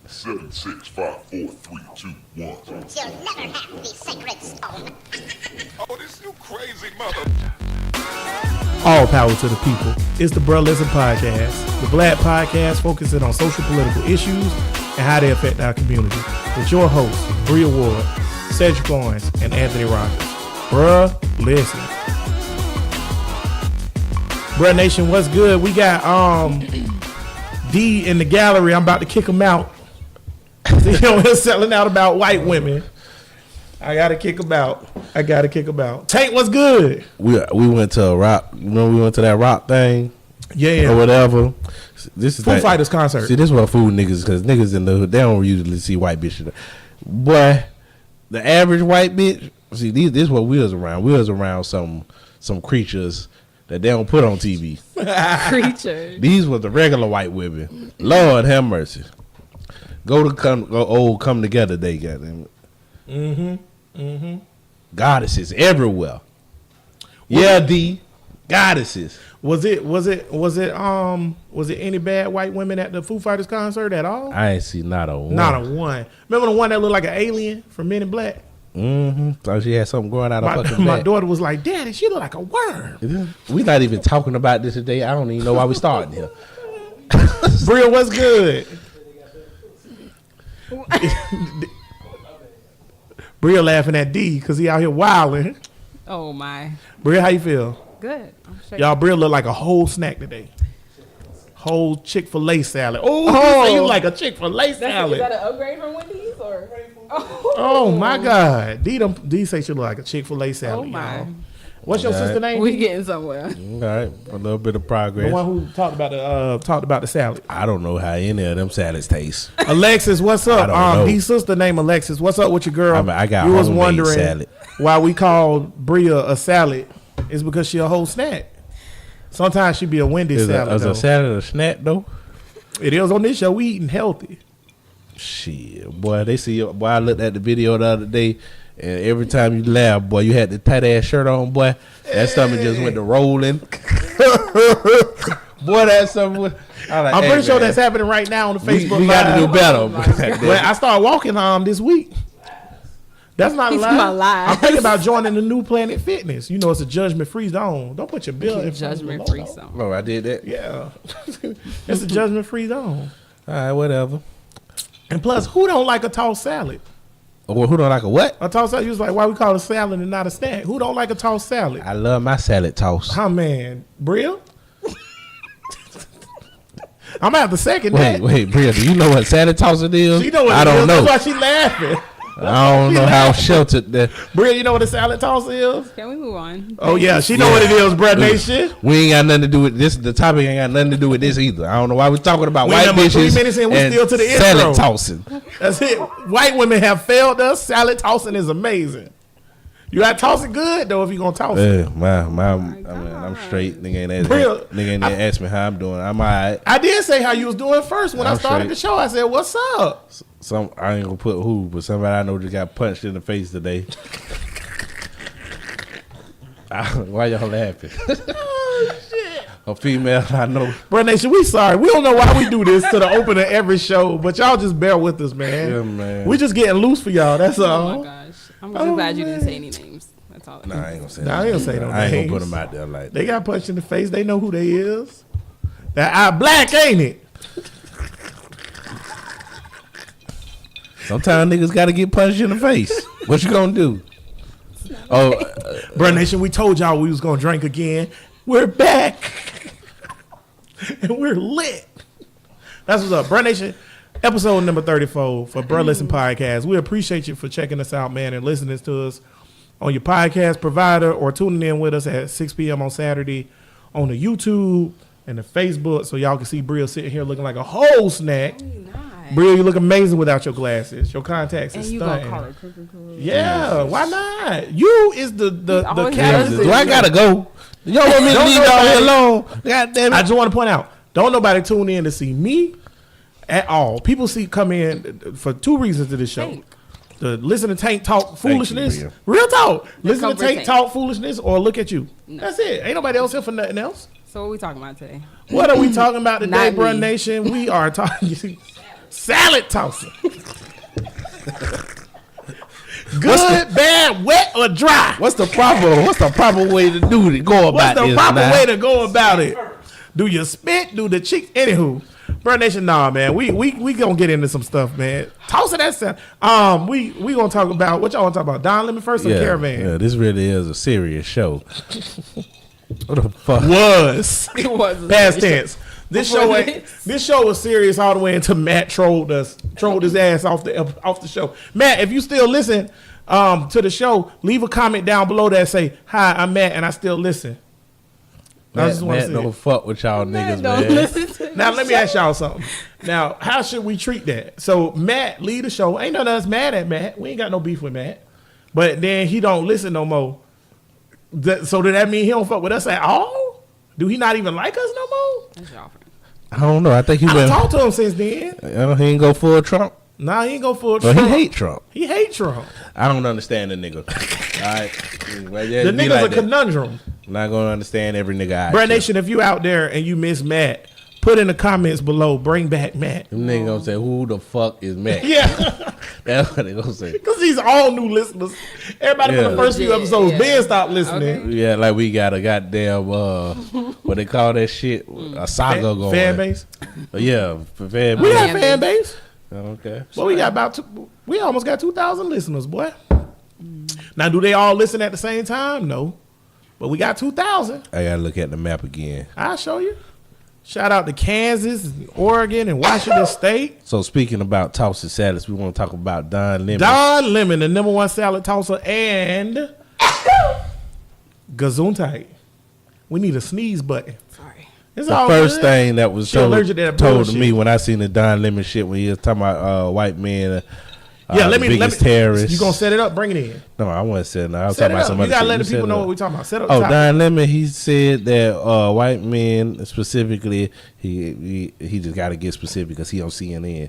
7, 6, 5, 4, 3, 2, 1. You'll never have the sacred stone. Oh, this you crazy mother. All power to the people. It's the Bruh Listen Podcast, the Black podcast focusing on social political issues and how they affect our community. With your hosts, Bria Ward, Cedric Goins, and Anthony Rogers. Bruh Listen. Bruh Nation, what's good? We got D in the gallery. I'm about to kick him out. You know, he's selling out about white women. I gotta kick him out. Tank, what's good? We went to a rock. Remember we went to that rock thing? Yeah. Or whatever. This is Foo Fighters concert. See, this is what fool niggas, because niggas in the hood, they don't usually see white bitches. Boy, the average white bitch, see, this is what we was around. We was around some creatures that they don't put on TV. Creatures. These were the regular white women. Lord have mercy. Come together day, goddamn it. Goddesses everywhere. Yeah, D. Goddesses. Was it any bad white women at the Foo Fighters concert at all? I ain't see not a one. Not a one. Remember the one that looked like an alien from Men in Black? Thought she had something going out of fucking My back. daughter was like, Daddy, she look like a worm. We not even talking about this today. I don't even know why we starting here. Bria, what's good? Bria laughing at D because he out here wilding. Oh my. Bria, how you feel? Good. Y'all, Bria look like a whole snack today. Whole Chick-fil-A salad. Oh, you like a Chick-fil-A salad. Is that an upgrade from Wendy's or? Oh my God. D say she look like a Chick-fil-A salad. Oh my. Y'all. What's your sister name? We getting somewhere. All right, a little bit of progress. The one who talked about the salad. I don't know how any of them salads taste. Alexis, what's up? I don't know. D's sister named Alexis. What's up with your girl? I got you was homemade wondering salad. why we called Bria a salad. It's because she a whole snack. Sometimes she be a Wendy's salad. Is a salad a snack though? It is on this show. We eating healthy. Shit, boy, they see. Boy, I looked at the video the other day. And every time you laugh, boy, you had the tight ass shirt on, boy. That stomach just went to rolling. Boy, that stomach. I'm pretty sure that's happening right now on the Facebook. We got to do better. Well, I started walking this week. That's not a lie. I'm thinking about joining the new Planet Fitness. You know, it's a judgment-free zone. Don't put your bill in Judgment-free zone. Oh, I did that. Yeah, it's a judgment-free zone. All right, whatever. And plus, who don't like a tossed salad? Or who don't like a what? A tossed salad. You was like, why we call it salad and not a snack? Who don't like a tossed salad? I love my salad tossed. Oh man, Bria. I'm gonna have to second that. Wait, Bria, do you know what salad tossing is? She know what I don't know. That's why she laughing. I don't know how sheltered that. Bria, you know what a salad toss is? Can we move on? Oh yeah, she know what it is, Bruh Nation. We ain't got nothing to do with this. The topic ain't got nothing to do with this either. I don't know why we're talking about white bitches 3 minutes in, we and still to the salad intro. tossing. That's it. White women have failed us. Salad tossing is amazing. You gotta toss it good though if you gonna toss it. I'm straight. Nigga ain't ask me how I'm doing. I'm alright. I did say how you was doing first when I started straight. the show. I said, "What's up?" I ain't gonna put who, but somebody I know just got punched in the face today. Why y'all laughing? Oh shit! A female I know. Bruh Nation, we sorry. We don't know why we do this to the opener of every show, but y'all just bear with us, man. Yeah, man. We just getting loose for y'all. That's all. Oh my gosh. I'm just glad you didn't say any names. That's all. Nah, I ain't gonna say. Nah, I ain't gonna say no I ain't names. gonna put them out there like that. They got punched in the face. They know who they is. That eye black, ain't it? Sometimes niggas gotta get punched in the face. What you gonna do? Bruh Nation, we told y'all we was gonna drink again. We're back. And we're lit. That's what's up. Bruh Nation, episode number 34 for Bruh Listen Podcast. We appreciate you for checking us out, man, and listening to us on your podcast provider or tuning in with us at 6 p.m. on Saturday on the YouTube and the Facebook so y'all can see Bria sitting here looking like a whole snack. Bria, you look amazing without your glasses. Your contacts is And you stunning. gonna call it crooked. Yeah, why not? You is the always catalyst. Do I gotta go? You don't want me to leave y'all here alone? God damn I it! just want to point out, don't nobody tune in to see me at all. People come in for two reasons to this show. Tank. To listen to Tank talk foolishness. Bria. Real talk. Listen to comfort Tank Tank. talk foolishness or look at you. No. That's it. Ain't nobody else here for nothing else. So what are we talking about today? What are we talking about today, Not Bruh me. Nation? We are talking. salad tosser. Good, bad, wet, or dry. What's the proper way to do it? Go What's about the this proper now? way to go about it? Do you spit? Do the cheeks? Anywho, Bro Nation, nah, man. We gonna get into some stuff, man. Toss it that sound. We gonna talk about what y'all want to talk about? Don Lemon first or Caravan? Yeah, this really is a serious show. What the fuck? It was Past tense. This Before show was serious all the way until Matt trolled his ass off the show. Matt, if you still listen to the show, leave a comment down below that say, "Hi, I'm Matt, and I still listen." I just want to Matt say don't it. fuck with y'all niggas, Don't man. listen to Now the let me show. ask y'all something. Now, how should we treat that? So Matt lead the show. Ain't none of us mad at Matt. We ain't got no beef with Matt. But then he don't listen no more. So does that mean he don't fuck with us at all? Do he not even like us no more? That's y'all friend. I don't know. I think he I went. talked to him since then. He ain't go full Trump. Nah, he ain't go full But Trump. he hate Trump. He hate Trump. I don't understand the nigga. All right, The nigga's a conundrum. Not gonna understand every nigga. I Brad Nation, if you out there and you miss Matt, put in the comments below, bring back Matt. Them niggas gonna say, "Who the fuck is Matt?" Yeah, That's what they gonna say. because these all new listeners. Everybody from the Yeah. first few episodes, Yeah. Ben stopped listening. Okay. Yeah, like we got a goddamn what they call that shit, a saga going. Fan base. Yeah, fan We base. got Fan fan base. base. Okay. Well, we got we almost got 2,000 listeners, boy. Now, do they all listen at the same time? No. But we got 2,000. I gotta look at the map again. I'll show you. Shout out to Kansas, and Oregon, and Washington State. So speaking about tossing salads, we want to talk about Don Lemon. Don Lemon, the #1 salad tosser, and Gesundheit. We need a sneeze button. Sorry. It's The all first good. thing that was She allergic to that told to bullshit. me when I seen the Don Lemon shit when he was talking about white men. Yeah, let me. terrorists. You gonna set it up? Bring it in. No, I want to say no. I was Set talking it about up. some You other gotta shit. let the You people set it know up. what we're talking about. Set up. Oh, top. Don Lemon, he said that white men, specifically, he just got to get specific because he on CNN.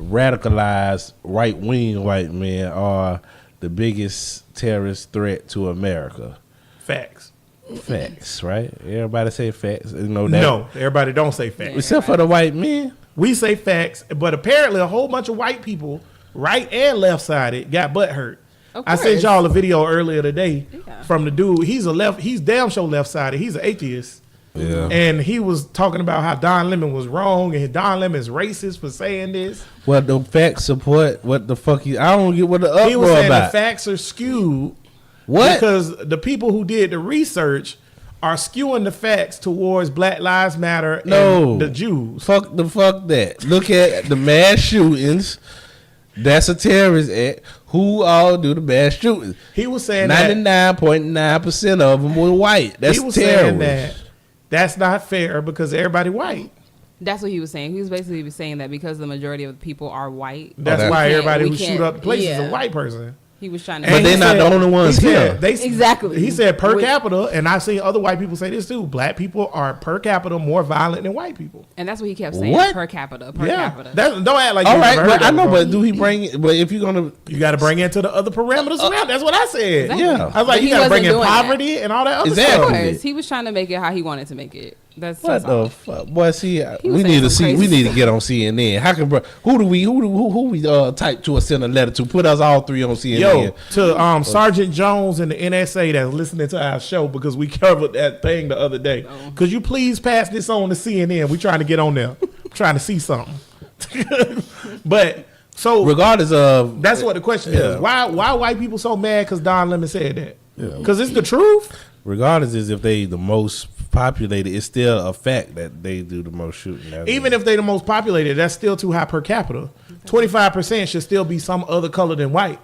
Radicalized right-wing white men are the biggest terrorist threat to America. Facts. Facts, right? Everybody say facts. You know that. No, everybody don't say facts. Except for the white men. We say facts, but apparently a whole bunch of white people, right and left sided, got butt hurt. Of I sent course. y'all a video earlier today Yeah. from the dude. He's damn sure left sided. He's an atheist. Yeah. And he was talking about how Don Lemon was wrong and Don Lemon's racist for saying this. Well, the facts support what the fuck I don't get what the He was uproar saying about. the facts are skewed What? because the people who did the research are skewing the facts towards Black Lives Matter No. and the Jews. Fuck that. Look at the mass shootings. That's a terrorist act. Who all do the mass shootings? He was saying that 99.9% of them were white. That's he was saying terrorists. that that's not fair because everybody white. That's what he was saying. He was basically saying that because the majority of the people are white. That's Okay. why we everybody can't- who we shoot can't- up places is yeah. a white person. He was trying to. And But he they're not the only ones he here. said- they- Exactly. He said per With- capita, and I've seen other white people say this too. Black people are per capita more violent than white people. And that's what he kept saying. What? Per capita. Per Yeah, capita. don't act like All you right, never but heard I that know, before. but do he bring it? But if you're gonna, You got to bring into the other parameters around. That's what I said. Exactly. Yeah. I was But like, you he got to bring in wasn't doing that. poverty and all that other Exactly. Of stuff. course, he was trying to make it how he wanted to make it. That's what all. the fuck, boy? See, was we saying need to some see. We crazy need to stuff. get on CNN. How can who we type to or send a letter to? Put us all three on CNN. Yo, to Sergeant Jones and the NSA that's listening to our show because we covered that thing the other day. Could you please pass this on to CNN? We trying to get on there. trying to see something. But so Regardless of that's what the question Yeah. is. Why white people so mad because Don Lemon said that? Because it's the truth. regardless is if they the most populated, it's still a fact that they do the most shooting. Even if they the most populated, that's still too high per capita. 25% should still be some other color than white.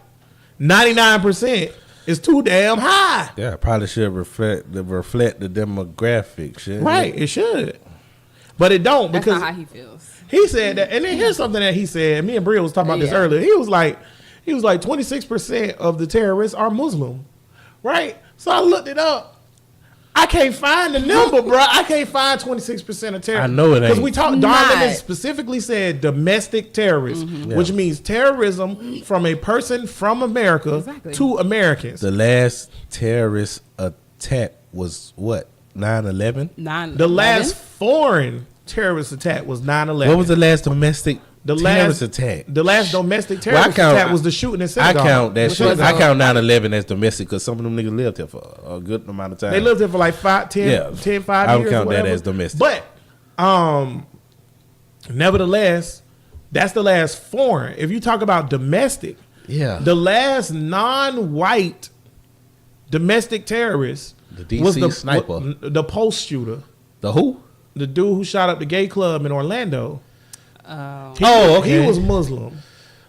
99% is too damn high. yeah, probably should reflect the demographic shit. Right, it should. But it don't That's because not how he feels. he said that. And then here's something that he said. Me and Bria was talking about this Yeah. earlier. He was like 26% of the terrorists are Muslim. Right? So I looked it up. I can't find the number, bro. I can't find 26% of terrorists. I know it ain't. Because we talked, Don Not. Lemon specifically said domestic terrorism, which means terrorism from a person from America Exactly. to Americans. The last terrorist attack was what? 9/11. The last foreign terrorist attack was 9/11. What was the last domestic The Terrorist last attack. The last domestic terrorist attack was the shooting in I synagogue. count that Which shit. was I a- count 9/11 as domestic because some of them niggas lived here for a good amount of time. They lived here for like 5 Yeah. years. I would or count that whatever. as domestic. But nevertheless, that's the last foreign. If you talk about domestic, Yeah. the last non-white domestic terrorist The DC was the sniper. the post shooter, The who? the dude who shot up the gay club in Orlando. Oh. He was Muslim,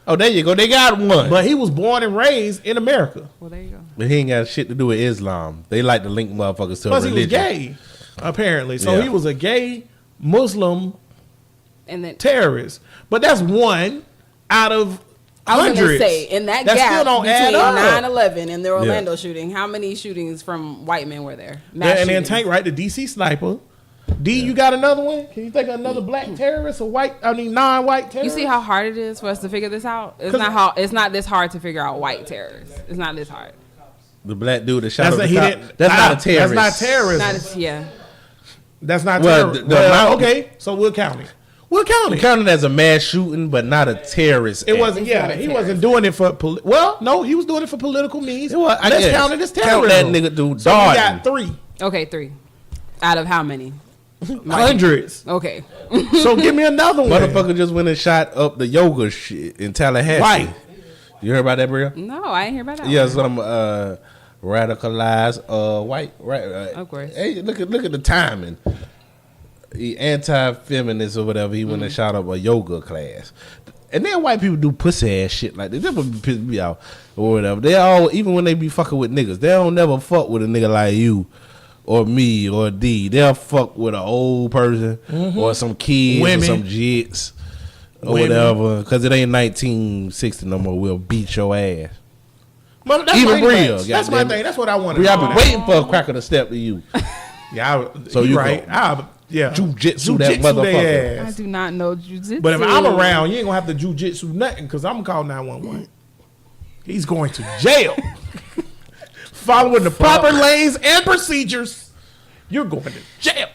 Oh, there you go. They got one. but he was born and raised in America. Well, there you go. But he ain't got shit to do with Islam. They like to link motherfuckers to Plus, religion. he was gay, apparently. So Yeah. he was a gay Muslim And then terrorists. But that's one out of I was hundreds. gonna say in that That gap still don't add between up. 9/11 and the Orlando shooting, how many shootings from white men were there? Yeah, Mass and then shootings. Tank, right? The DC sniper. D, you got another one? Can you think of another black terrorist or non-white You terrorist? see how hard it is for us to figure this out? It's 'Cause- it's not this hard to figure out white terrorists. It's not this hard. The black dude that shot That's up not, the he cop. didn't, That's not a terrorist. That's not terrorism. Not as, yeah. That's not Well, terrorism. the Well, amount- okay, so we'll count it. We'll count We it. count it as a mass shooting, but not a terrorist. It act. wasn't. It's Yeah, not a he terrorist. wasn't doing it for. Well, no, he was doing it for political means. It was- I Let's guess. count it as Count terrorism. that nigga dude So we Darden. got 3 Okay, 3. Out of how many? hundreds. Okay. So give me another one. Motherfucker just went and shot up the yoga shit in Tallahassee. Right. You heard about that, bro? No, I didn't hear about that. Yeah, one. some radicalized white. Right. Of course. Hey, look at the timing. He anti-feminist or whatever. He went and shot up a yoga class. And then white people do pussy ass shit like this. That would piss me off or whatever. They all, even when they be fucking with niggas, they don't never fuck with a nigga like you or me or D. They'll fuck with an old person or some kids Women. or some jits or Women. whatever. Because it ain't 1960 no more. We'll beat your ass. But that's Even my real, thing. That's my goddamn it. thing. That's what I want to Brie, do. I've been waiting for a cracker to step to you. Yeah, So you you right. go. Yeah, Jujitsu that they motherfucker. I ass. do not know jujitsu. But if I'm around, you ain't gonna have to jujitsu nothing because I'm gonna call 911. He's going to jail. Following the proper lanes and procedures, you're going to jail.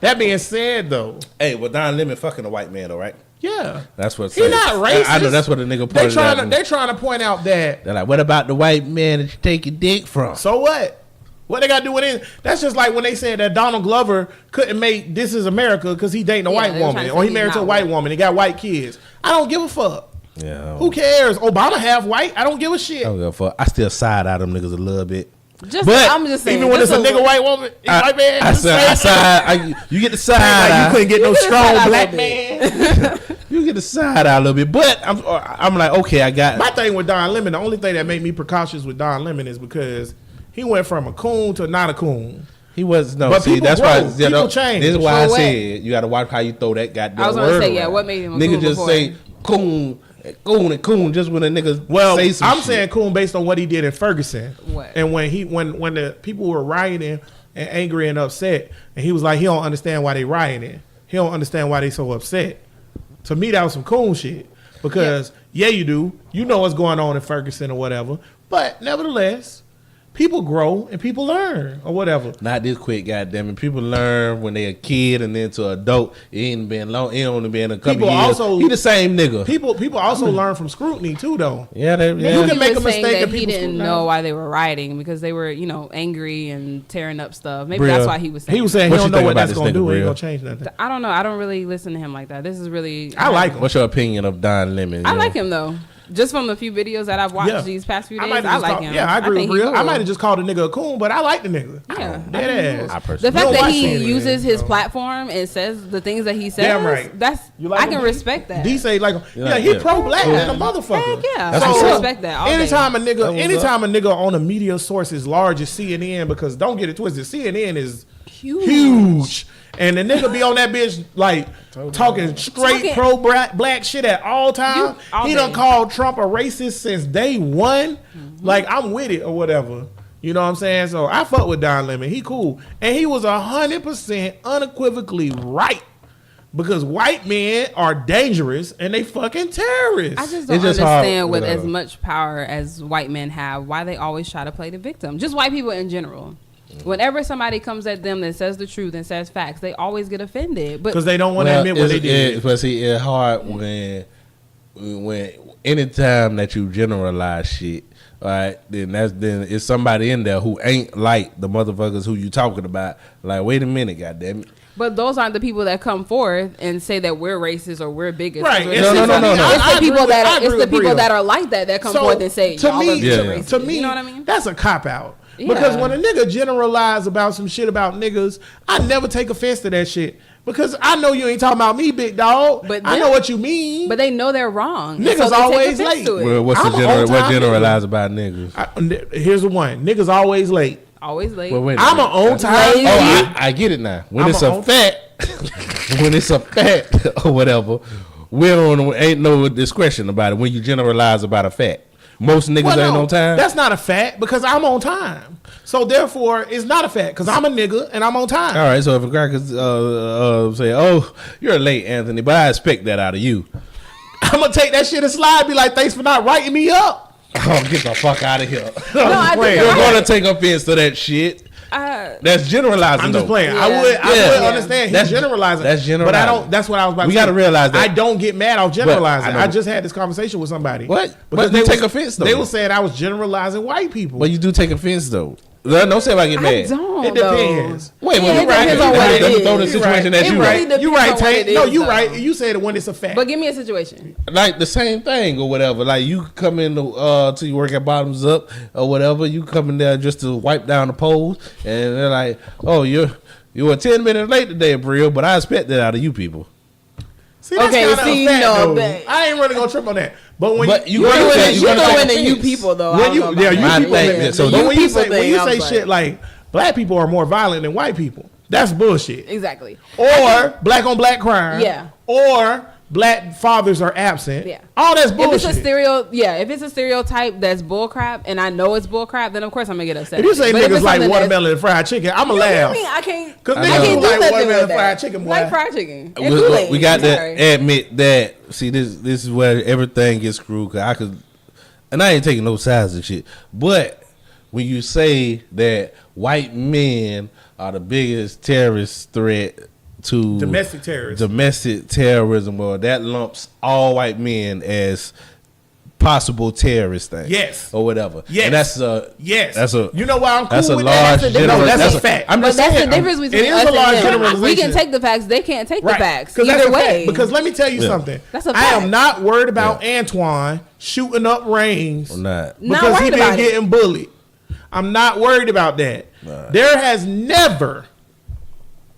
That being said, though, Hey, well, Don Lemon fucking a white man, though, right? yeah, That's what he's not racist. I know that's what the nigga They pointed out. they trying to point out that. They're like, what about the white man that you take your dick from? So what? What they got to do with it? That's just like when they said that Donald Glover couldn't make This Is America because he dating a Yeah, white they were woman trying to or say he married he's to a not white white. woman. He got white kids. I don't give a fuck. Yeah. Who cares? Obama half white. I don't give a shit. I don't give a fuck. I still side out them niggas a little bit. Just, But I'm just saying. even when it's just a nigga white woman, white man, I side. You get the side like eye. you couldn't get no You get the strong side eye a black little man. You get the side eye a little bit. But I'm like, okay, I got My thing with Don Lemon, the only thing that made me precautious with Don Lemon is because he went from a coon to not a coon. He was no. But See, people that's grow. why. People change. This is why So I what? said you got to watch how you throw that goddamn I was word gonna say, yeah, around. what made him a nigga coon just before? say coon, coon, and coon just when a nigga Well, say some I'm shit. saying coon based on what he did in Ferguson. What? And when the people were rioting and angry and upset, and he was like, he don't understand why they rioting. He don't understand why they so upset. To me, that was some coon shit. Because yeah, you do. You know what's going on in Ferguson or whatever. But nevertheless, people grow and people learn or whatever. Not this quick, goddamn it. People learn when they a kid and then to adult. It ain't been long. It only been a couple People years. also- he the same nigga. People also learn from scrutiny too, though. Yeah, they, You yeah. can He make was a saying mistake that and he people didn't scrutinize. know why they were rioting because they were, angry and tearing up stuff. Maybe Bria, that's why he was saying. He was saying What he you don't know think what about that's this gonna nigga, do. It ain't Bria? gonna change nothing. I don't know. I don't really listen to him like that. This is really. I like him. What's your opinion of Don Lemon? I like him though. Just from the few videos that I've watched Yeah. these past few I days, might I have just like called, him. yeah, I agree think with he Bria. I cool. might have just called the nigga a coon, but I like the nigga. Yeah, Dead ass. I The personally. fact don't that watch he CNN, uses his so. platform and says the things that he says, Damn right. that's You like I him, can D? respect that. D say like, You yeah, like he that? pro black Yeah. than a motherfucker. Heck yeah, That's I what's can up. respect that. All day. Anytime a That was nigga on a media source as large as CNN, because don't get it twisted, CNN is Huge. huge. And the nigga be on that bitch like talking straight Talking- pro black shit at all times. all He done day. called Trump a racist since day one. Like I'm with it or whatever. You know what I'm saying? So I fuck with Don Lemon. He cool. And he was 100% unequivocally right. Because white men are dangerous and they fucking terrorists. I just don't It's just hard, understand with as whatever. much power as white men have, why they always try to play the victim. Just white people in general. Whenever somebody comes at them that says the truth and says facts, they always get offended. But Because they don't want to admit what they did. But see, it's hard when anytime that you generalize shit, all right, then it's somebody in there who ain't like the motherfuckers who you talking about. Like, wait a minute, goddamn it. But those aren't the people that come forth and say that we're racist or we're bigots. Right. Or It's No. It's the people Bria. that are like that come So, forth and say, to y'all me, are Yeah. racist. to me, you know what I mean? that's a cop out. Yeah. Because when a nigga generalize about some shit about niggas, I never take offense to that shit. Because I know you ain't talking about me, big dog. But I them- know what you mean. But they know they're wrong. And Niggas so they take always offense late. to it. Well, I'm an on-time what nigga. generalize about niggas? Here's the one. Niggas always late. Always late. Well, wait a I'm an minute. on-time Lazy. nigga. I get it now. When I'm it's a a on- fact, when it's a fact or whatever, ain't no discretion about it. When you generalize about a fact, most niggas Well, ain't no, on time. That's not a fact because I'm on time. So therefore, it's not a fact because I'm a nigga and I'm on time. All right. So if a guy could say, "Oh, you're late, Anthony," but I expect that out of you. I'm gonna take that shit and slide. Be like, thanks for not writing me up. Oh, get the fuck out of here! I think You're you're gonna right. take offense to that shit. Uh, That's generalizing. I'm just though. playing. Yeah. I would Yeah. understand. He's That's- generalizing. that's But I generalizing. don't. That's what I was about We to say. gotta realize that- I don't get mad off generalizing. I know. I just had this conversation with somebody. What? Because But you they take was- offense, though. They were saying I was generalizing white people. But you do take offense though. Don't say if I get I mad. don't. It depends. Though. Wait, Yeah, you it right. depends on what Let me it throw the is. situation It that you really right. depends You right, on what Tank. it No, is, you though. right. You said it when it's a fact. But give me a situation. Like the same thing or whatever. Like you come in to you work at Bottoms Up or whatever. You come in there just to wipe down the poles, and they're like, "Oh, you were 10 minutes late today, Brill, but I expect that out of you people." See, that's Okay, kinda see, a fact, no, though. that- I ain't really gonna trip on that. But when But you you when gonna you say- say you shit, gonna throw take in the you offense. people though. when you yeah, you My people thing- in. so But you when you people say when thing, you I say was shit like- like black people are more violent than white people, that's bullshit. Exactly. Or black on black crime. Yeah. Or black fathers are absent. Yeah. All that's If bullshit. it's a stereotype that's bullcrap, and I know it's bullcrap, then of course I'm gonna get upset. If you say But if niggas it's like something watermelon and fried chicken, I'ma laugh. I can't. Cause I niggas know. I can't do like nothing watermelon with and that. fried chicken, boy. Like fried chicken. And We Kool-Aid. got to Sorry. admit that. See, this is where everything gets screwed. Cause I could, and I ain't taking no sides and shit. But when you say that white men are the biggest terrorist threat to Domestic terrorism. domestic terrorism, well, that lumps all white men as possible terrorist things. Yes. or whatever. Yes. And that's a Yes. That's a You know why I'm cool that's a with large that? That's a difference. general- No, that's a fact. I'm But just that's saying. the difference between it is us a and large them. generalization. We can take the facts. They can't take the facts. Because Either that's a way. fact. Because let me tell you Yeah. something. That's a I am fact. not worried about Antoine shooting up rings I'm not. Not because he worried been about it. getting bullied. I'm not worried about that. There has never,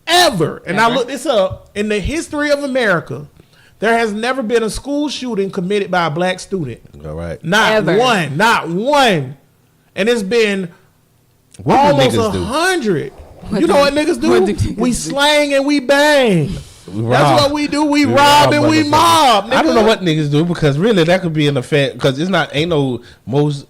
ever, and I Ever? looked this up, in the history of America, there has never been a school shooting committed by a black student. All right. Not Ever. one. Not one. And it's been What do almost niggas do? 100. What You know do- what niggas do? what do niggas We do? slang and we bang. We That's rob. what we do. We We rob and we motherfuckers. mob. I don't nigga. know what niggas do because really that could be an effect because it's not ain't no most.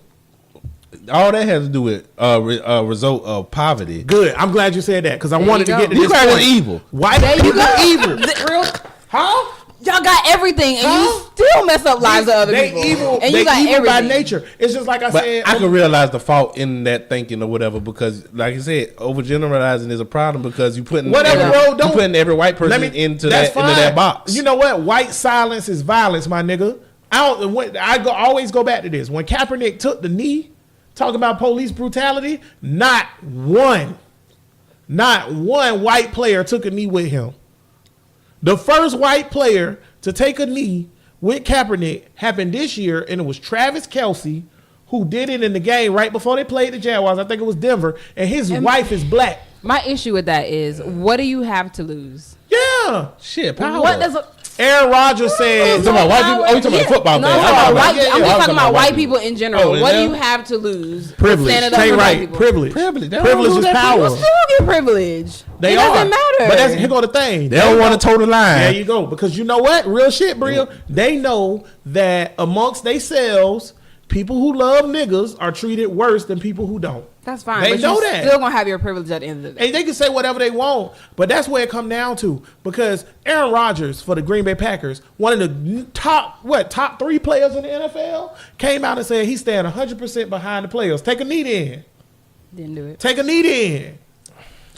All that has to do with result of poverty. Good. I'm glad you said that because I There wanted you to go. get to You this call point. it evil. White There you people go. evil. Real, Huh? y'all got everything, and Huh? you still mess up lives of other They people. evil. and they you got evil everything by nature. It's just like I But said. I can realize the fault in that thinking or whatever because, like I said, overgeneralizing is a problem because you putting Whatever, every, bro, you don't- putting every white person into that box. You know what? White silence is violence, my nigga. Always go back to this. When Kaepernick took the knee, talking about police brutality, not one white player took a knee with him. The first white player to take a knee with Kaepernick happened this year, and it was Travis Kelce, who did it in the game right before they played the Jaguars. I think it was Denver, and his wife is black. My issue with that is, what do you have to lose? Yeah. Shit, power. What does a Aaron Rodgers said, You talking about white people? Oh, you talking about football No, players? I'm talking about white. Yeah, yeah, I'm yeah. just I'm talking about white people in general. Oh, What do yeah. you have to lose? for privilege. standing up Say for black right. people? Privilege. Privilege. They don't Privilege do is that. power. You still get privilege. They it are. doesn't matter. But here go the thing. They don't want to toe the line. There you go. Because you know what? Real shit, Bria. They know that amongst themselves, people who love niggas are treated worse than people who don't. That's fine. They but know you that. still gonna have your privilege at the end of the day. And they can say whatever they want, but that's where it come down to. Because Aaron Rodgers for the Green Bay Packers, one of the top 3 players in the NFL, came out and said he stand 100% behind the players. Take a knee then. Didn't do it. Take a knee then.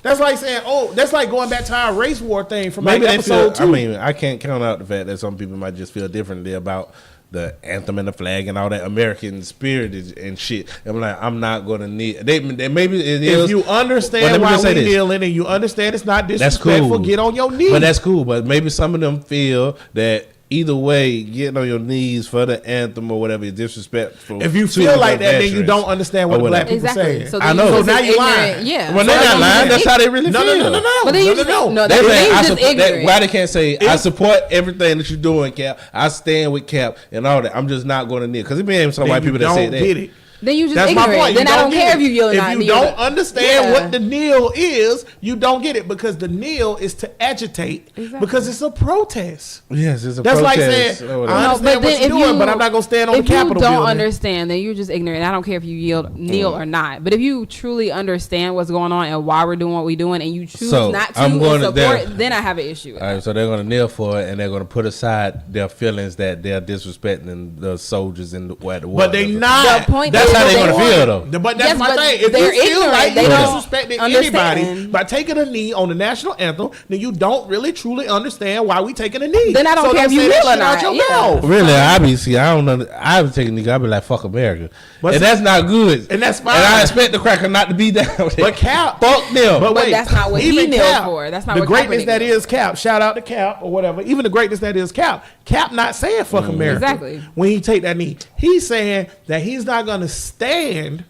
That's like saying, that's like going back to our race war thing from like Maybe they feel. episode 2. I mean, I can't count out the fact that some people might just feel differently about the anthem and the flag and all that American spirit and shit. I'm like, I'm not gonna need. They maybe it is. If you understand why we kneeling and you understand it's not disrespectful, cool. get on your knees. But that's cool. But maybe some of them feel that either way, getting on your knees for the anthem or whatever is disrespectful. If you feel like that, then you don't understand what the black people saying. So I know. So now you lying. Yeah. Well, they're not lying. That's how they really feel. No. But then you just no. They say, That's just ignorant. why they can't say I support everything that you're doing, Cap. I stand with Cap and all that. I'm just not going to kneel because it be some white people that say that. Get it. Then you just That's ignorant. my point. Then I don't care if you yell or not. If you don't understand what the kneel is, you don't get it because the kneel is to agitate because it's a protest. Yes, it's a That's protest. like saying I understand what you're doing, but I'm not gonna stand on the Capitol building. If you don't understand, then you're just ignorant. I don't care if you kneel or not. But if you truly understand what's going on and why we're doing what we're doing, and you choose not to support, then I have an issue with all right, so they're going to kneel for it, and they're going to put aside their feelings that they're disrespecting the soldiers in the war. But they not. The point that's how they're going to feel, though. But that's my thing. If you feel like you're disrespecting anybody by taking a knee on the national anthem, then you don't really truly understand why we taking a knee. Then I don't care if you kneel or not. Really, I don't know. I would take a knee. I'd be like, fuck America. And that's not good. And that's fine. And I expect the cracker not to be down there. But Cap, fuck them. But wait, that's not what he kneeled for. That's not the what greatness that is Cap. Shout out to Cap or whatever. Even the greatness that is Cap. Cap not saying fuck America. Exactly. When he take that knee, he's saying that he's not going to stand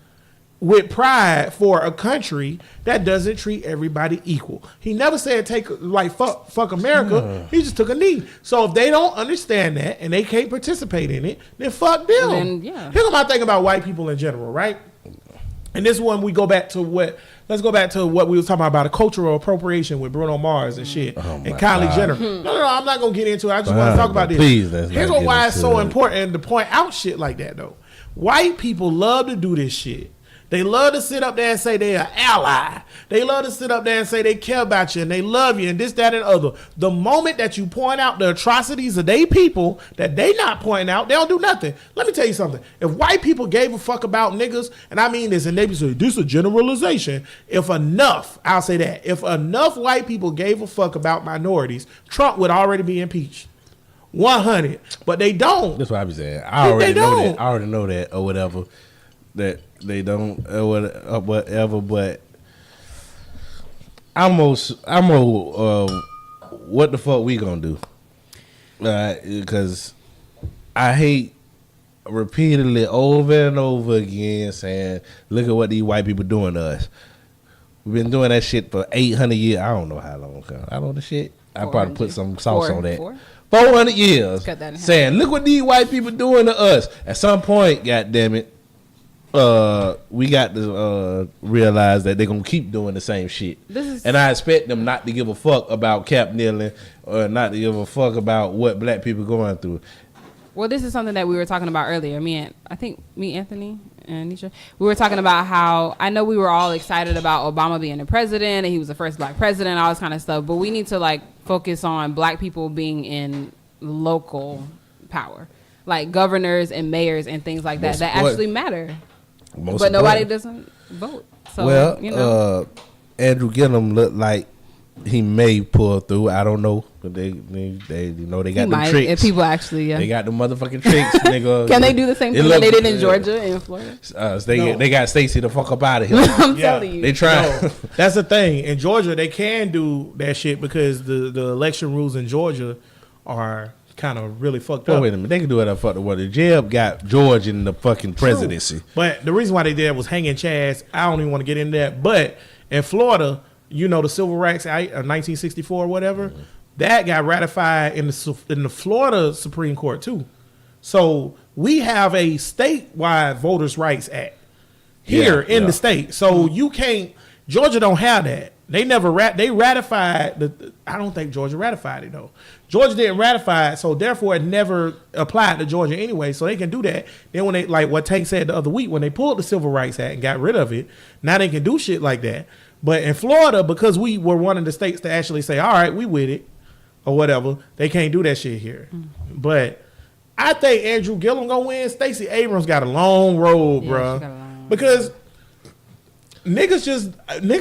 with pride for a country that doesn't treat everybody equal. He never said fuck America. He just took a knee. So if they don't understand that and they can't participate in it, then fuck them. Then, yeah. Here's my thing about white people in general, right? And this one we go back to let's go back to what we was talking about a cultural appropriation with Bruno Mars and shit and Kylie Jenner. No, I'm not gonna get into it. I just want to talk about this. Please, here's why it's so important to point out shit like that though. White people love to do this shit. They love to sit up there and say they're an ally. They love to sit up there and say they care about you and they love you and this, that, and other. The moment that you point out the atrocities of they people that they not pointing out, they don't do nothing. Let me tell you something. If white people gave a fuck about niggas, and I mean this, and they be saying, this is a generalization. If enough, I'll say that. If enough white people gave a fuck about minorities, Trump would already be impeached. 100. But they don't. That's what I be saying. I already know that or whatever. That they don't or whatever, but I'm what the fuck we gonna do? Because I hate repeatedly over and over again saying, look at what these white people doing to us. We've been doing that shit for 800 years. I don't know how long. I don't know the shit. I probably put some sauce on that. 400 years saying, look what these white people doing to us. At some point, goddamn it, we got to realize that they're gonna keep doing the same shit, and I expect them not to give a fuck about Cap kneeling or not to give a fuck about what black people going through. Well, this is something that we were talking about earlier. Anthony and Nisha, we were talking about how I know we were all excited about Obama being the president and he was the first black president, all this kind of stuff. But we need to focus on black people being in local power, like governors and mayors and things like that actually matter. But nobody doesn't vote. So, Andrew Gillum looked like he may pull through. I don't know, but they got the tricks. If people actually, they got the motherfucking tricks, nigga. Can they do the same thing that they did in Georgia and Florida? They got Stacey the fuck up out of here. I'm telling you, they try. No, that's the thing. In Georgia, they can do that shit because the election rules in Georgia are kind of really fucked up. Wait a minute, they can do it up fucked up. The Jeb got George in the fucking presidency. But the reason why they did was hanging chads. I don't even want to get into that. But in Florida, the Civil Rights Act of 1964 or whatever, that got ratified in the Florida Supreme Court too. So we have a statewide Voters' Rights Act here in the state. So you can't. Georgia don't have that. They never they ratified I don't think Georgia ratified it though. Georgia didn't ratify it, so therefore it never applied to Georgia anyway. So they can do that. Then when they like what Tank said the other week, when they pulled the Civil Rights Act and got rid of it, now they can do shit like that. But in Florida, because we were one of the states to actually say, all right, we with it or whatever, they can't do that shit here. But I think Andrew Gillum gonna win. Stacey Abrams got a long road, bro. Because niggas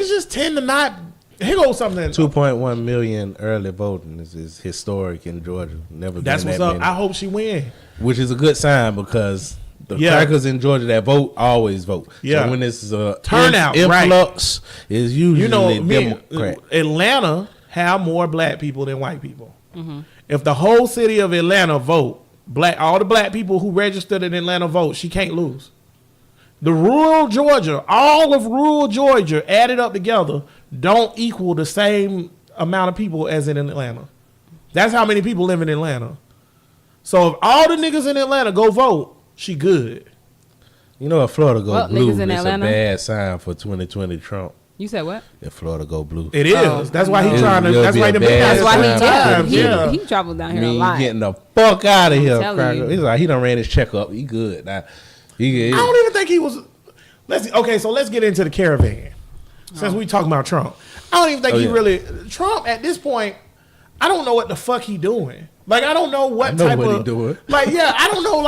just tend to not. Here goes something. 2.1 million early voting is historic in Georgia. Never. That's been what's that up. many. I hope she win. Which is a good sign because the Yeah. crackers in Georgia that vote always vote. Yeah. So when it's Turnout, right. influx is usually You know, Democrat. Atlanta have more black people than white people. If the whole city of Atlanta vote all the black people who registered in Atlanta vote, she can't lose. The rural Georgia, all of rural Georgia added up together don't equal the same amount of people as in Atlanta. That's how many people live in Atlanta. So if all the niggas in Atlanta go vote, she good. You know, if Florida go Well, blue, niggas in it's Atlanta? a bad sign for 2020 Trump. You said what? If Florida go blue, It is. Oh, that's why he's no. trying to. It'll That's be why a the bad That's why sign. times. Yeah. he traveled down here a me lot. getting the fuck out of here, telling cracker. you. He's like he done ran his checkup. He good now. I don't even think he was. So let's get into the caravan. Since we talking about Trump, I don't even think he really. Trump at this point, I don't know what the fuck he doing. Like I don't know what type what of. he doing. Like I don't know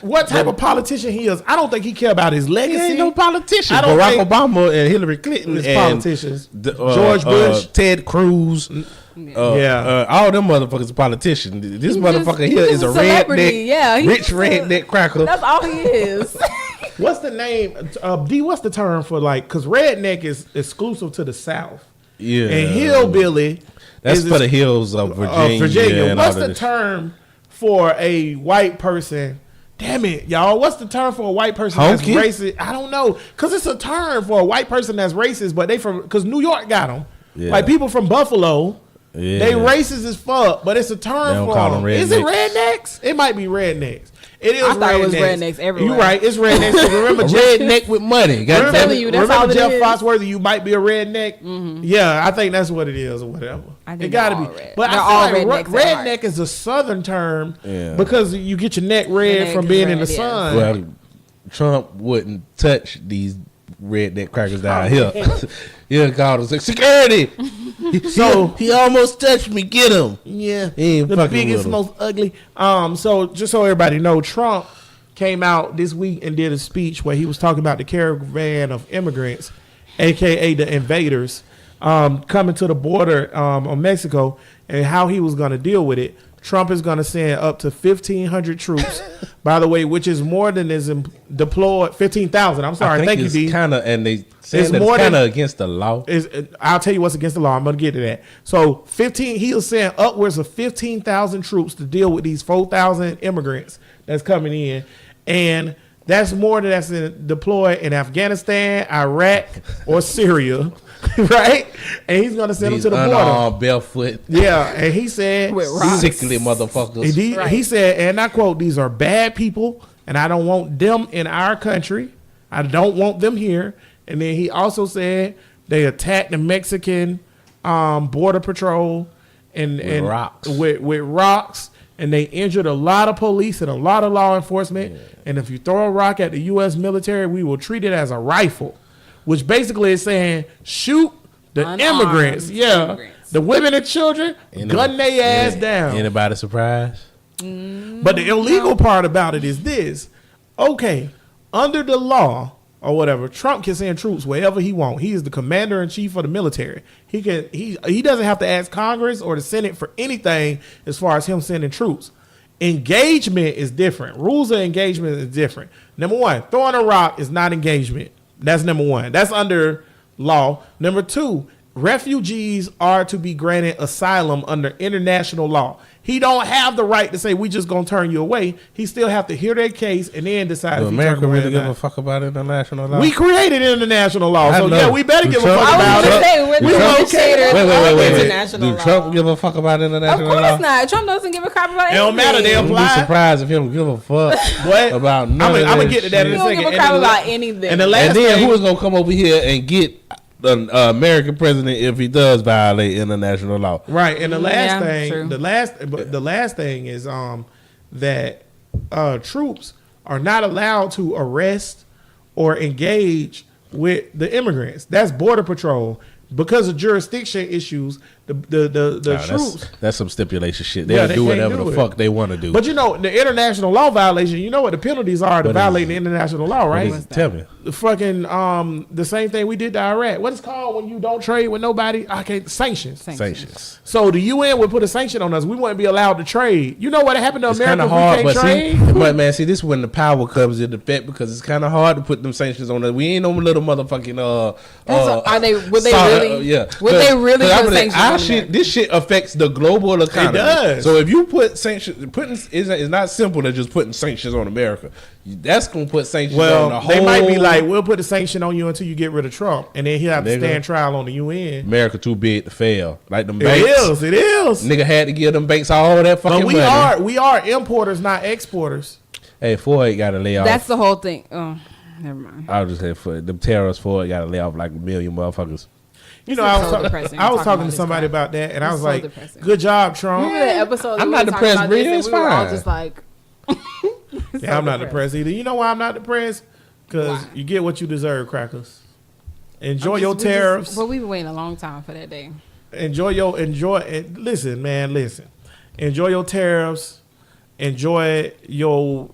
what type of politician he is. I don't think he care about his He legacy. ain't no politician. I don't Barack think- Obama and Hillary Clinton His and politicians. George Bush. Ted Cruz. All them motherfuckers are politicians. This motherfucker here he's is a just a celebrity. redneck, Yeah, he's rich just redneck cracker. That's all he is. What's the name? D. What's the term for because redneck is exclusive to the South. Yeah, And hillbilly. that's is for the hills of Virginia. And What's all the that term for a white person? Damn it, y'all. What's the term for a white person Honky? that's racist? I don't know. Because it's a term for a white person that's racist, but because New York got them. Yeah. Like people from Buffalo, Yeah. they racist as fuck, but it's a They term don't for call them. them Is it rednecks. rednecks? It might be rednecks. It is I thought it was rednecks everywhere. You right. It's rednecks. 'Cause remember A Jeff, redneck with money. I'm God telling you, that's remember all it Jeff is. Foxworthy? You might be a redneck. Yeah, I think that's what it is, or whatever. I think It got to they're be. all red. But They're I all feel like rednecks at heart. redneck is a southern term Yeah. because you get your neck red neck from is being in the red, yeah. sun. Well, Trump wouldn't touch these redneck crackers down here. He'll call us like, security. So- he almost touched me. Get him. Yeah, He ain't the fucking biggest, with 'em. most ugly. So just so everybody know, Trump came out this week and did a speech where he was talking about the caravan of immigrants, aka the invaders, coming to the border of Mexico, and how he was going to deal with it. Trump is going to send up to 1,500 troops, by the way, which is more than is deployed. 15,000. I'm sorry. Thank you, it's D. kind of, and they saying It's that more it's kind than- of against the law. I'll tell you what's against the law. I'm going to get to that. So he'll send upwards of 15,000 troops to deal with these 4,000 immigrants that's coming in. And that's more than that's deployed in Afghanistan, Iraq, or Syria, right? And he's going to send These them to the border. unarmed, barefoot, Yeah, and he said, With rocks. sickly motherfuckers. he said, and I quote, "These are bad people, and I don't want them in our country. I don't want them here." And then he also said they attacked the Mexican border patrol and rocks. with rocks, and they injured a lot of police and a lot of law enforcement. And if you throw a rock at the U.S. military, we will treat it as a rifle, which basically is saying shoot the Unarmed immigrants. Yeah, immigrants. the women and children, gun their ass down. Anybody surprised? But the illegal part about it is this. Okay, under the law or whatever, Trump can send troops wherever he wants. He is the commander in chief of the military. He doesn't have to ask Congress or the Senate for anything as far as him sending troops. Engagement is different. Rules of engagement is different. Number one, throwing a rock is not engagement. That's number one. That's under law. Number two, refugees are to be granted asylum under international law. He don't have the right to say we just gonna turn you away. He still have to hear their case and then decide. Do if he America turn away really or give a not. fuck about international law? We created international law, I so know. yeah, we better Do give Trump- a fuck I was about gonna it. say, we're We the okay. initiators of international Do law. Trump give a fuck about Of international law? course not. Trump doesn't give a crap about It don't matter. They anything. I'd be apply. surprised if he don't give a fuck What? about none I'm of gonna that get to that in He a don't second. give a crap about anything. And the last And then thing, who is gonna come over here and get an American president if he does violate international law? right? And the last Yeah, thing, true. the last thing is that troops are not allowed to arrest or engage with the immigrants. That's border patrol. Because of jurisdiction issues, the troops. That's some stipulation shit. They'll they do can't whatever do the it. fuck they want to do. But you know, the international law violation, you know what the penalties are to What is violate it? the international law, right? Tell me. The fucking the same thing we did to Iraq. What is called when you don't trade with nobody? Sanctions. Sanctions. So the UN would put a sanction on us. We wouldn't be allowed to trade. You know what happened to It's America kind of if hard, we but can't trade? but man, see, this is when the power comes into effect because it's kind of hard to put them sanctions on us. We ain't no little motherfucking Are they? Would they sorry, really? yeah. Would they really I'm put like, sanctions our on shit, America? this shit affects the global economy. It does. So if you put sanctions, it's not simple to just putting sanctions on America. That's gonna put sanctions on the Well, whole. they might be like, we'll put the sanction on you until you get rid of Trump, and then he'll have to Nigga. stand trial on the UN. America too big to fail. Like them It banks. is. It is. Nigga had to give them banks all that fucking But money. we are importers, not exporters. Hey, Ford got to lay off. That's the whole thing. Oh, never mind. I was just saying, for them terrorists, Ford got to lay off like 1 million motherfuckers. You know, This I is was, so depressing, I was talking talking about to this somebody crap. about that, and I It's was so like, depressing. "Good job, Trump." Remember the episode? that I'm we not were talking depressed, about Bria. this, and It's we were all fine. just like, Yeah, I'm not depressed either. You know why I'm not depressed? Because you get what you deserve, crackers. Enjoy your tariffs. But we've been waiting a long time for that day. Listen, man, listen. Enjoy your tariffs. Enjoy your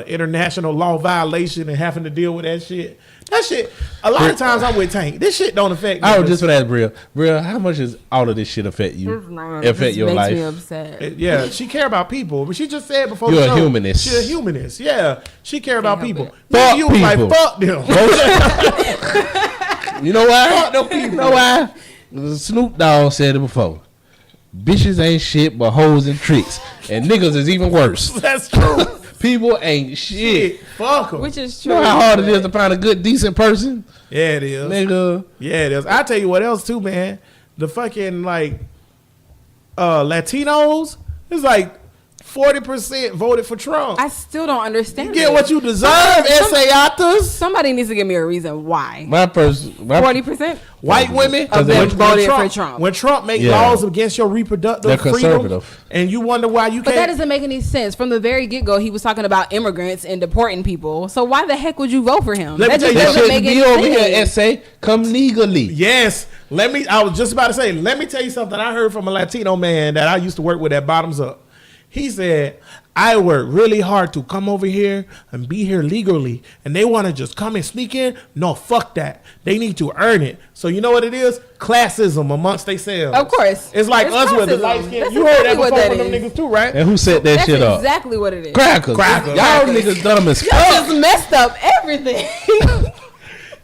international law violation and having to deal with that shit. That shit, a lot of times I'm with Tank. This shit don't affect me. I was just for that, Bria. Bria, how much does all of this shit affect you? Affect This your makes life? me upset. Yeah, she care about people. But she just said before You're the a show, humanist. She a humanist. Yeah, she care about help people. it. Fuck You was like, people. fuck them. You know why? You know why? Snoop Dogg said it before. Bitches ain't shit but hoes and tricks. And niggas is even worse. That's true. People ain't shit. Fuck them. Which is You true. know how hard it is to find a good, decent person? Yeah, it is. Nigga. Yeah, it is. I tell you what else too, man. The fucking like Latinos, it's like 40% voted for Trump. I still don't understand. You get it. what you deserve, Somebody needs to give me a reason why. My person. 40%. White women Of them when voted for Trump. When Trump make Yeah. laws against your reproductive They're freedom, conservative. and you wonder why you But that can't. doesn't make any sense. From the very get go, he was talking about immigrants and deporting people. So why the heck would you vote for him? Let me That tell just you, That doesn't shouldn't make be any over here, sense. essay. Come legally. Yes, I was just about to say. Let me tell you something. I heard from a Latino man that I used to work with at Bottoms Up. He said, I work really hard to come over here and be here legally, and they want to just come and sneak in. No, fuck that. They need to earn it. So you know what it is? Classism amongst themselves. Of course. It's like It's us with the classism. light skin. That's You heard that exactly what before that from them is. niggas too, right? And who set that That's shit up? exactly what it is. Crackers. Crackers. Y'all Crackers. niggas dumb as Y'all fuck. just messed up everything.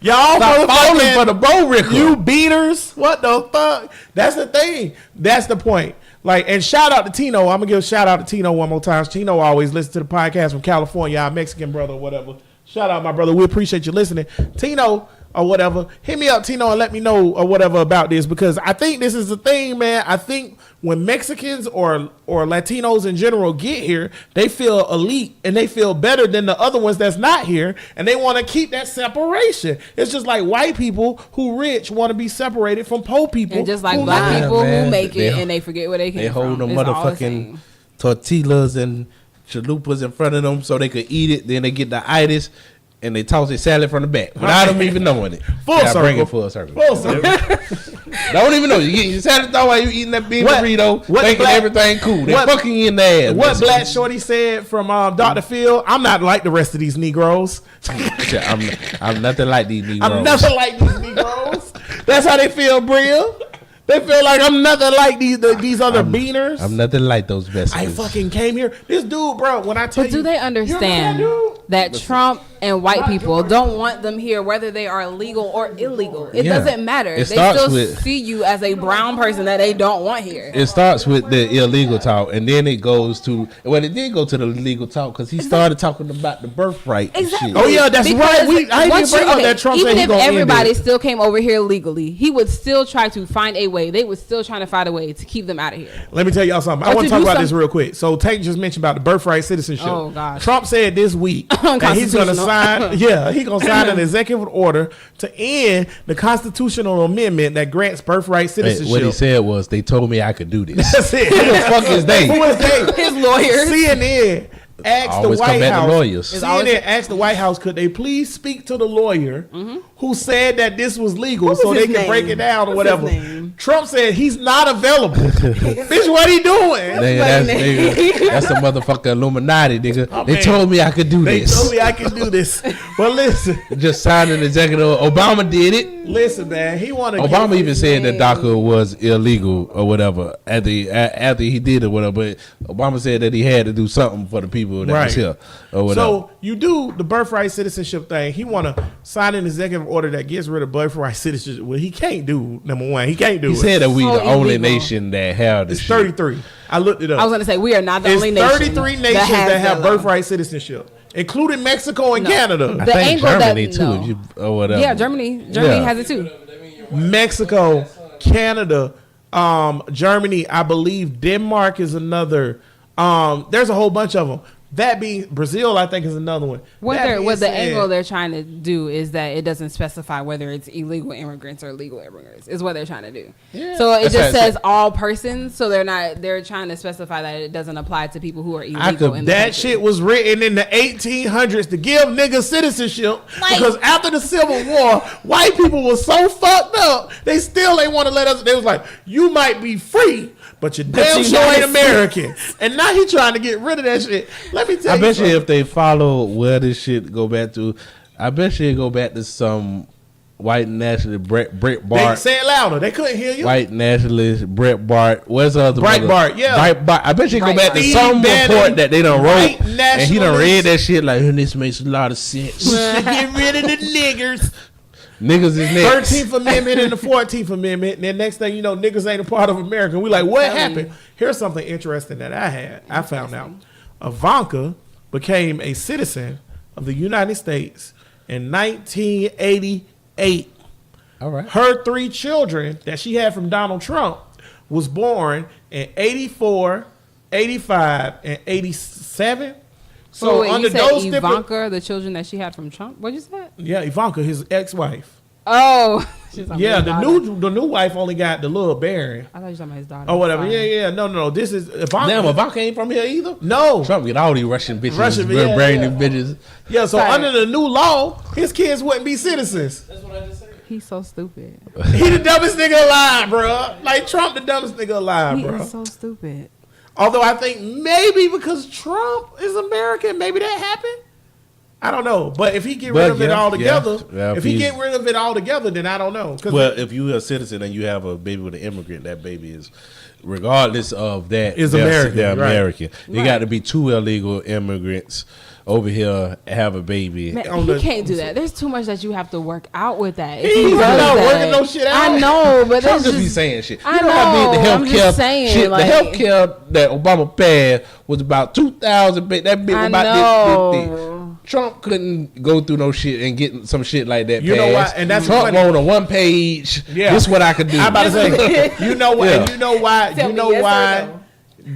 Y'all Stop falling motherfucking- for the bow ricker. You beaters. What the fuck? That's the thing. That's the point. Like, and shout out to Tino. I'm gonna give a shout out to Tino one more time. Tino always listens to the podcast from California, our Mexican brother or whatever. Shout out, my brother. We appreciate you listening. Tino or whatever. Hit me up, Tino, and let me know or whatever about this, because I think this is the thing, man. I think when Mexicans or Latinos in general get here, they feel elite and they feel better than the other ones that's not here, and they want to keep that separation. It's just like white people who rich want to be separated from poor people. And just like who black not. people man. who make it They- and they forget where they came They from. hold them It's all the motherfucking same. tortillas and chalupas in front of them so they could eat it. Then they get the itis and they toss their salad from the back without them even knowing it. Full Yeah, circle. Bring it full circle. Full circle. Don't even know. You get your salad though while you eating that bean What- burrito, what thinking black- everything cool. They what- fucking you in the ass. What basically. Black Shorty said from Dr. Phil, I'm not like the rest of these Negroes. Shit, I'm nothing like these Negroes. I'm nothing like these Negroes. That's how they feel, Bria. They feel like I'm nothing like these other beaners. I'm nothing like those best. I fucking came here. This dude, bro, when I tell But you. do they You remember understand dude? that Trump and white people don't want them here, whether they are legal or illegal? It Yeah. doesn't matter. It They starts still with- see you as a brown person that they don't want here. It starts with the illegal talk, and then it goes to it did go to the legal talk because he started talking about the birthright. and Exactly. shit. Oh, yeah, that's Because right. I didn't once bring you- up that Trump even said he if gonna end everybody it. still came over here legally, he would still try to find a way. They would still trying to find a way to keep them out of here. Let me tell y'all something. I Or want to to talk do about this some- real quick. So Tank just mentioned about the birthright citizenship. Oh, gosh. Trump said this week that he's going to sign. Yeah, he's going to sign an executive order to end the constitutional amendment that grants birthright Hey, citizenship. what he said was, "They told me I could do this." That's it. Who the fuck is they? Who is they? His lawyers. CNN. asked the Always come White back to House. lawyers. CNN asked the White House, could they please speak to the lawyer who said that this was legal so they his can break name? it down or What's his whatever? name? Trump said he's not available. Bitch, what he doing? That's the motherfucking Illuminati, nigga. Oh, they man. told me I could do They this. told me I can do this. But listen, Just signed an executive. Obama did it. listen, man. He want to. Obama even said that DACA was illegal or whatever after he did it, whatever. But Obama said that he had to do something for the people that was here or whatever. So you do the birthright citizenship thing. He want to sign an executive order that gets rid of birthright citizenship. Well, he can't do number one. He can't do he it. said that we So the only illegal. nation that have this It's shit. 33. I looked it up. I was gonna say we are not the It's only nation. 33 nations that has have law. birthright citizenship, including Mexico and No. Canada. I The think angle Germany that- too, no. if you, or whatever. Yeah, Germany Yeah. has it too. Mexico, Canada, Germany, I believe Denmark is another. There's a whole bunch of them. That being Brazil, I think is another one. What That being the said, angle they're trying to do is that it doesn't specify whether it's illegal immigrants or legal immigrants is what they're trying to do. So it That's just how it says all persons. So they're trying to specify that it doesn't apply to people who are illegal in the that country. shit was written in the 1800s to give niggas citizenship because after the Civil War, white people was so fucked up they still ain't want to let us. They was like, you might be free, but you damn you sure not ain't American. And now he trying to get rid of that shit. Let me tell I you bet you something. if they follow where this shit go back to, I bet you it go back to some white nationalist Brett They Bart. say it louder. They couldn't hear you. White nationalist Brett Bart. What's the other Breitbart, brother? yeah. Breitbart. I bet you go back to Steve some Bannon, report that they done white wrote, and he done nationalist. read that shit like, this makes a lot of sense. Get rid of the niggers. Niggas is next. 13th Amendment and the 14th Amendment. And then next thing you know, niggas ain't a part of America. We like, what happened? Here's something interesting that I found out. Ivanka became a citizen of the United States in 1988. All right. Her 3 children that she had from Donald Trump was born in 84, 85, and 87. So wait, under you said those Ivanka, the children that she had from Trump. What'd you say? yeah, Ivanka, his ex-wife. Oh, she's like, Yeah, his the daughter. new wife only got the little Baron. I thought you were talking about his daughter. Oh, whatever. Sorry. Yeah. No. This is Ivanka. Damn, Ivanka ain't from here either. No. Trump get all these Russian bitches, Russian, brainy yeah. bitches. Yeah, so Sorry. under the new law, his kids wouldn't be citizens. He's so stupid. He the dumbest nigga alive, bro. Like Trump, the dumbest nigga alive, He bro. is so stupid. Although I think maybe because Trump is American, maybe that happened. I don't know. But if he get rid But of it yeah, altogether, yeah, if he he's- get rid of it altogether, then I don't know. 'Cause Well, if you're a citizen and you have a baby with an immigrant, that baby is, regardless of that, Is they're- American, They're right. American. You got to be 2 illegal immigrants over here have a baby. Man, On he the- can't do that. There's too much that you have to work out with that. If He he not does that, working no shit out. I know, but Trump that's just be saying shit. I You know how big know, I'm the just healthcare saying, shit. like- The healthcare that Obama passed was about 2,000. That bit was I about this know. thing. Trump couldn't go through no shit and get some shit like that. You know passed. why? And that's Trump funny. on a 1 page. Yeah. This is what I could do. I'm about to say, you know what? Yeah. And you know why? Tell You me know yes or why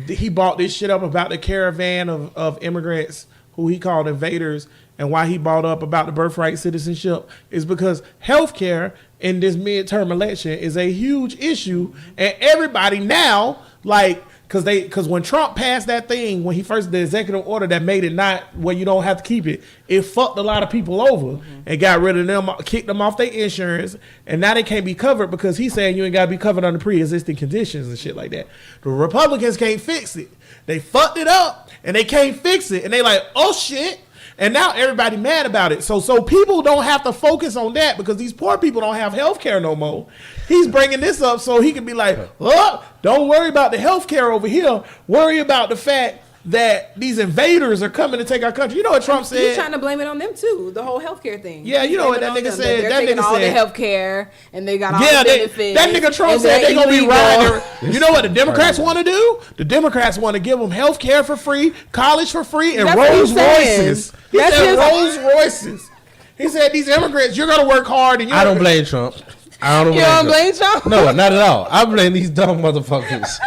no. he bought this shit up about the caravan of immigrants who he called invaders, and why he brought up about the birthright citizenship is because healthcare in this midterm election is a huge issue, and everybody now like. Because when Trump passed that thing, when he first the executive order that made it not where you don't have to keep it, it fucked a lot of people over and got rid of them, kicked them off their insurance, and now they can't be covered because he's saying you ain't got to be covered under pre-existing conditions and shit like that. The Republicans can't fix it. They fucked it up and they can't fix it, and they like, oh shit. And now everybody mad about it. So people don't have to focus on that because these poor people don't have health care no more. He's bringing this up so he can be like, oh, don't worry about the health care over here. Worry about the fact that these invaders are coming to take our country. You know what Trump He's said? trying to blame it on them too. The whole healthcare thing. Yeah, you know what Blame that it on nigga them, said? They're That taking nigga all the said- healthcare and they got all Yeah, the they, benefits. that nigga Trump and said they're they gonna be illegal. riding. You know what the Democrats want to do? The Democrats want to give them health care for free, college for free, and That's what Rolls he's saying. Royces. He That's said his- Rolls Royces. He said these immigrants, you're gonna work hard, and you're I don't blame Trump. I don't You don't blame Trump? No, not at all. I blame these dumb motherfuckers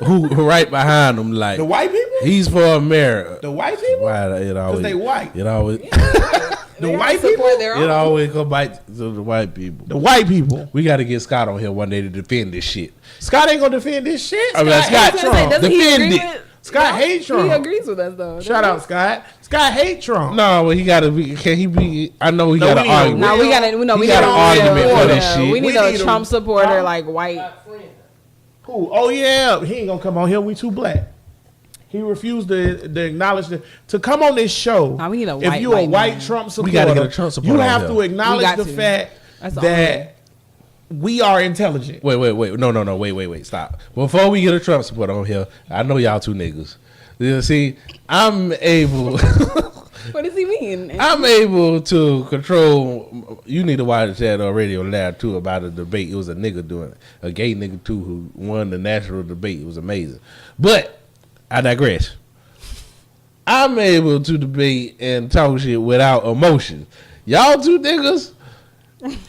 who right behind them. Like the white people. he's for America. The white people. Why it always? they white. It always. The white people. It always come back to the white people. The white people. We got to get Scott on here one day to defend this shit. Scott ain't gonna defend this shit. I mean, Scott I was gonna say, Trump doesn't he defend agree it. with- Scott hates Trump. He agrees with us though. Shout out Scott. Scott hates Trump. No, well, he gotta be. Can he be? I know he got an we need a argument. No, we got to. No, He we got got an argument for this shit. We need We a need Trump him. supporter, like white. Who? Oh yeah, he ain't gonna come on here. We too black. He refused to acknowledge to come on this show. Nah, we need a if white you a white man. Trump supporter, We gotta get a Trump supporter you on have here. to acknowledge got the to. fact That's the only that we are intelligent. Wait. No. Wait. Stop. Before we get a Trump supporter on here, I know y'all two niggas. You see, I'm able. What does he mean? I'm able to control. You need to watch that on Radio Lab too about a debate. It was a nigga doing it, a gay nigga too, who won the national debate. It was amazing. But I digress. I'm able to debate and talk shit without emotion. Y'all two niggas,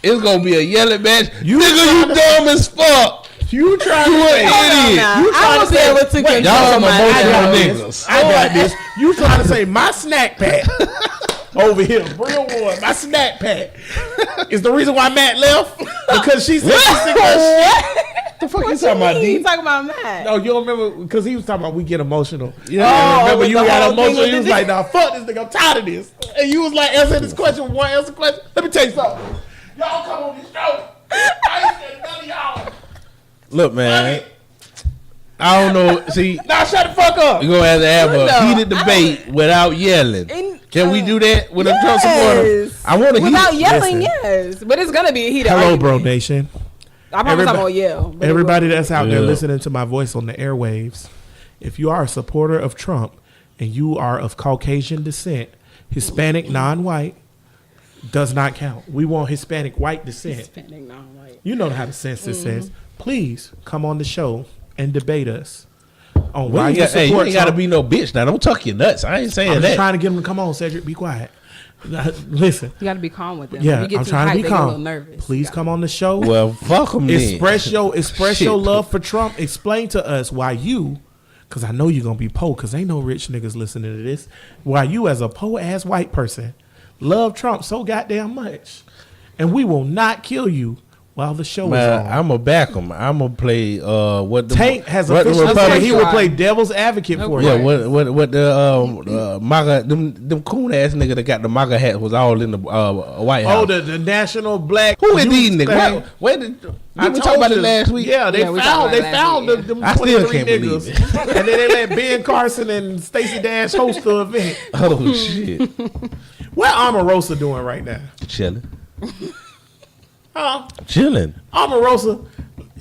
it's gonna be a yelling match. You dumb as fuck. You trying to say idiot. I will be able to control Y'all some my emotional anger. niggas. I got this. You trying to say my snack pack over here, real one, my snack pack is the reason why Matt left? Because she said she sick of shit. The fuck you talking about, He's D? talking about Matt. No, you don't remember because he was talking about we get emotional. Yeah. And remember with you the got whole thing emotional. with You was the like, nah, fuck this nigga. I'm tired of this. And you was like, answer this question. One answer question. Let me tell you something. Y'all come on this show. I ain't said none of y'all. Look, man. I don't know. See, Now shut the fuck up. you're going to have to have No, a heated debate without yelling. Can we do that with a Trump supporter? I want to Without heat. yelling, Listen. yes. But it's gonna be a heated Hello, argument. bro nation. I promise I'm Everybody- gonna yell. but it Everybody that's out there Yeah. listening to my voice on the airwaves, if you are a supporter of Trump and you are of Caucasian descent, Hispanic, non-white, does not count. We want Hispanic white will. descent. Hispanic, non-white. You know how the census says. Please come on the show and debate us on Well, why you hey, you support ain't got to Trump. be no bitch now. Don't tuck your nuts. I ain't saying I'm just that. trying to get them to come on, Cedric. Be quiet. Listen. You gotta be calm with them. Yeah, You get I'm too trying hyped, to be they get a little calm. nervous. Please come on the show. Well, fuck them then. Express your Shit. love for Trump. Explain to us why you, because I know you're gonna be poor, because ain't no rich niggas listening to this. Why you, as a poor ass white person, love Trump so goddamn much, and we will not kill you while the show is Man, on. I'm gonna back him. I'm gonna play what the Tank has what the officially said Republicans- he will play devil's advocate for Yeah, you. what the MAGA them coon ass nigga that got the MAGA hat was all in the White House. Oh, the national black. Who is these youth niggas? thing. Where did I we told talk about you. it last week? Yeah, they Yeah, we talked found about they it last found week, them I still 23 can't believe niggas, and then they let Ben Carson and Stacey Dash host the event. Oh shit, What Omarosa doing right now? chilling, Huh? chilling. Omarosa,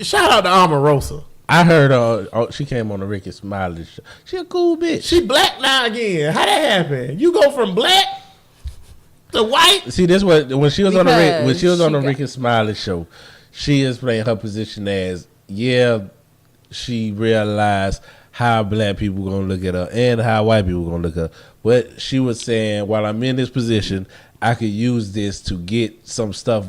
shout out to Omarosa. I heard she came on the Ricky Smiley show. She a cool bitch. She black now again. How that happen? You go from black to white? See, this what when she was on the Because when she was on the she got- Ricky Smiley show, she is playing her position as she realized how black people gonna look at her and how white people gonna look at her. But she was saying, while I'm in this position, I could use this to get some stuff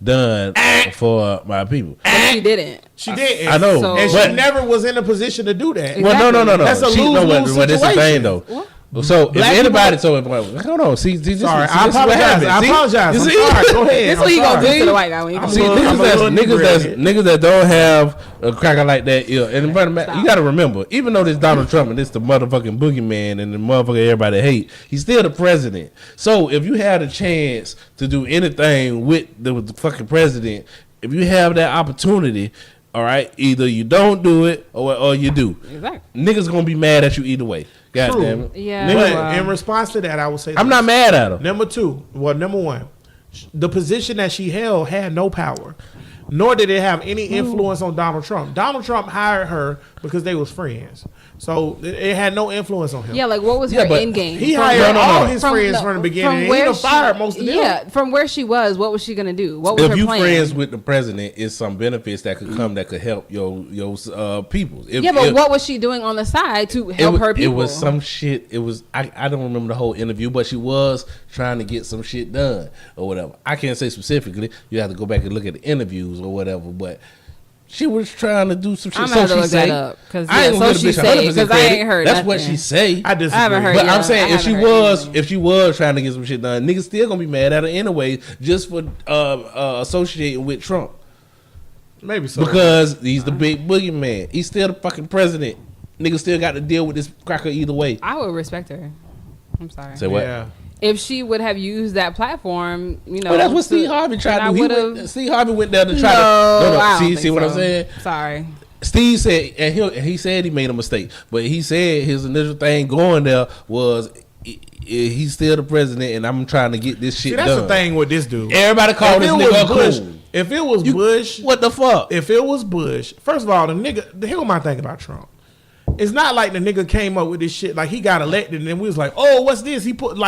done for my people. But she didn't. She didn't. I know, So- And but she never was in a position to do that. well, no. That's a She- no, lose-lose but this the situation. thing though. So Black if anybody, people- hold on. See, this Sorry, is I this is what apologize. happens. I See? apologize. You I'm see? sorry. Go ahead. This what he I'm gonna do sorry. to the white guy when he I'm comes See, a in. little niggas that don't have a cracker like that. And in front of you got to remember, even though this Donald Trump and this the motherfucking boogeyman and the motherfucker everybody hate, he's still the president. So if you have the chance to do anything with the fucking president, if you have that opportunity, all right, either you don't do it or you do. Exactly. Niggas gonna be mad at you either way. God True. damn it. Yeah. But Wow. in response to that, I would say I'm this. not mad at her. Number one, the position that she held had no power, nor did it have any influence on Donald Trump. Donald Trump hired her because they was friends, so it had no influence on him. Yeah, like what was Yeah, her but end game? He From- hired No. all his friends from the beginning, and he done fired most of them. Yeah, from where she was, what was she gonna do? What was If her you plan? friends with the president, is some benefits that could come that could help your people. Yeah, but what was she doing on the side to help her people? It was some shit. It was I don't remember the whole interview, but she was trying to get some shit done or whatever. I can't say specifically. You have to go back and look at the interviews or whatever. But she was trying to do some shit. I'm So gonna have to she look that say. up, 'cause, I yeah, ain't so gonna give she the bitch say, 100% 'cause I ain't credit. heard That's what nothing. she say. I disagree. I haven't heard But Yeah, I'm saying I if she haven't heard was anything. trying to get some shit done, niggas still gonna be mad at her anyway, just for associating with Trump Maybe so. because he's the big boogeyman. He's still the fucking president. niggas still got to deal with this cracker either way. I would respect her. I'm sorry. Say what? Yeah. If she would have used that platform, you know. Well, that's what Steve Harvey tried to do. Steve Harvey went there to try to. See what I'm saying? Sorry. Steve said, and he said he made a mistake, but he said his initial thing going there was he's still the president, and I'm trying to get this shit done. That's the thing with this dude. Everybody called this nigga a coon. If it was Bush, what the fuck? If it was Bush, first of all, the nigga. Here's my thing about Trump. It's not like the nigga came up with this shit like he got elected and then we was like, oh, what's this? We pulled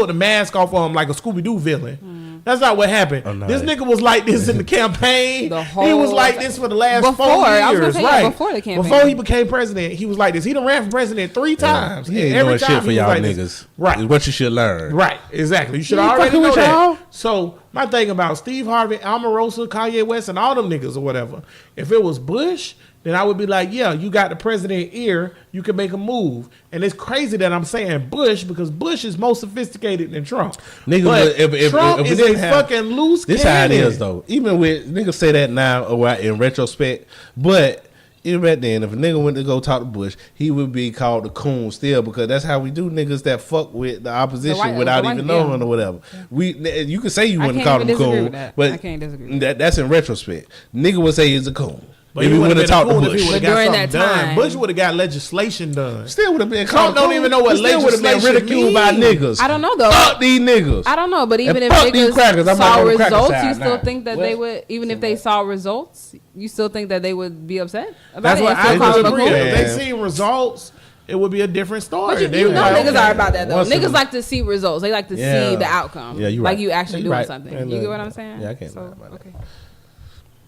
the mask off on him like a Scooby-Doo villain. That's not what happened. Oh, no. This nigga was like this in the campaign. He was like this for the last 4 years, right? Before the campaign. Before he became president, he was like this. He done ran for president 3 times. He ain't doing shit for y'all niggas. Right. It's what you should learn. Right, exactly. You should already know that. So my thing about Steve Harvey, Amrecia, Kanye West, and all them niggas or whatever, if it was Bush, then I would be like, yeah, you got the president ear, you can make a move. And it's crazy that I'm saying Bush because Bush is more sophisticated than Trump. Niggas, if Trump is a fucking loose cannon. This how it is though. Even with niggas say that now or in retrospect, but even back then, if a nigga went to go talk to Bush, he would be called the coon still because that's how we do niggas that fuck with the opposition without even knowing or whatever. You can say you wouldn't call him a coon, but I can't disagree. That's in retrospect. Nigga would say he's a coon. But if he would have talked to Bush. But during that time, Bush would have got legislation done. Still would have been Trump don't even know what legislation would have been ridiculed by niggas. I don't know though. Fuck these niggas. I don't know, but even if niggas saw results, you still think that they would, even if they saw results, you still think that they would be upset about it? That's what I disagree. If they see results, it would be a different story. But you know niggas are about that though. Niggas like to see results. They like to see the outcome. Yeah, you right. Like you actually doing something. You get what I'm saying? Yeah, I can't lie about okay.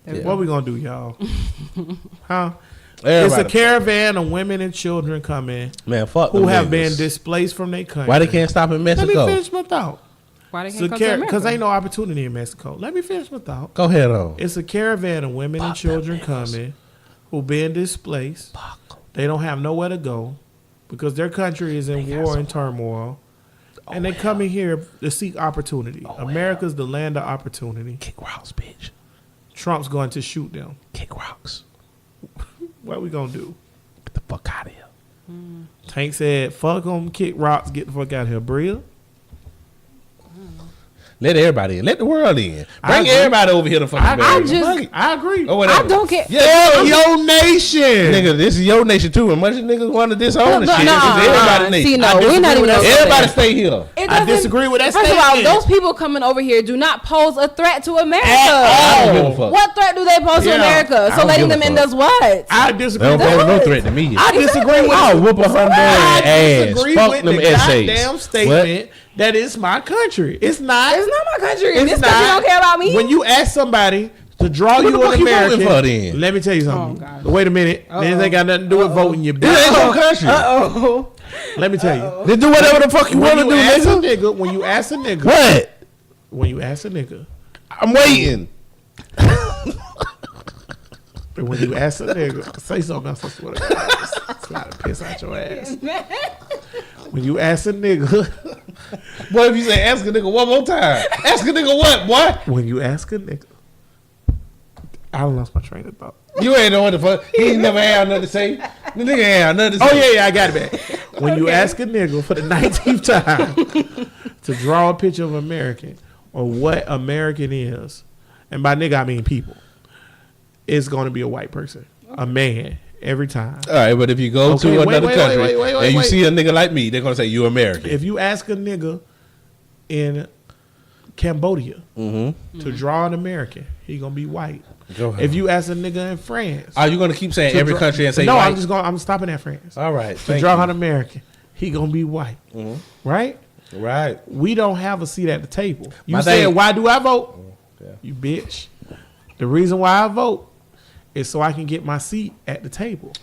Yeah. What we gonna do, y'all? Huh? It's a caravan of women and children coming. Man, fuck who have been displaced from their country. Why they can't stop in Mexico? Let me finish my thought. Why they can't come to America? Because ain't no opportunity in Mexico. Let me finish my thought. Go ahead on. It's a caravan of women and children coming who been displaced. They don't have nowhere to go because their country is in war and turmoil. And they coming here to seek opportunity. America's the land of opportunity. Kick rocks, bitch. Trump's going to shoot them. Kick rocks. What we gonna do? Get the fuck out of here. Tank said, fuck them, kick rocks, get the fuck out of here. Bria? Let everybody in. Let the world in. Bring everybody over here to fucking I agree. Or I don't care. Yeah, your nation. Nigga, this is your nation too. And much of niggas want to disown the shit. Everybody nation. See, no, we're not even. Everybody stay here. I disagree with that statement. First of all, those people coming over here do not pose a threat to America. What threat do they pose to America? So letting them in does what? I disagree. They don't pose no threat to me. I disagree with. I'll whoop a hundred ass. I disagree with the goddamn statement. That is my country. It's not. It's not my country. This country don't care about me. When you ask somebody to draw you an American, let me tell you something. Wait a minute. This ain't got nothing to do with voting. You bitch. This ain't your country. Let me tell you. Then do whatever the fuck you want to do, nigga. When you ask a nigga. What? When you ask a nigga. I'm waiting. When you ask a nigga, say something else. I swear to God. Slide a piss out your ass. When you ask a nigga. Boy, if you say ask a nigga one more time. Ask a nigga what, boy? When you ask a nigga. I lost my train of thought. You ain't know what the fuck. He ain't never had nothing to say. The nigga ain't had nothing to say. Oh, yeah, I got it back. When you ask a nigga for the 19th time to draw a picture of American or what American is, and by nigga I mean people, it's going to be a white person, a man, every time. All right, but if you go to another country and you see a nigga like me, they're going to say you American. If you ask a nigga in Cambodia to draw an American, he going to be white. If you ask a nigga in France, are you going to keep saying every country and say no? white? I'm stopping at France. All right, to draw an American, he gonna be white, right? Right. We don't have a seat at the table. You said, why do I vote? You bitch. The reason why I vote is so I can get my seat at the table.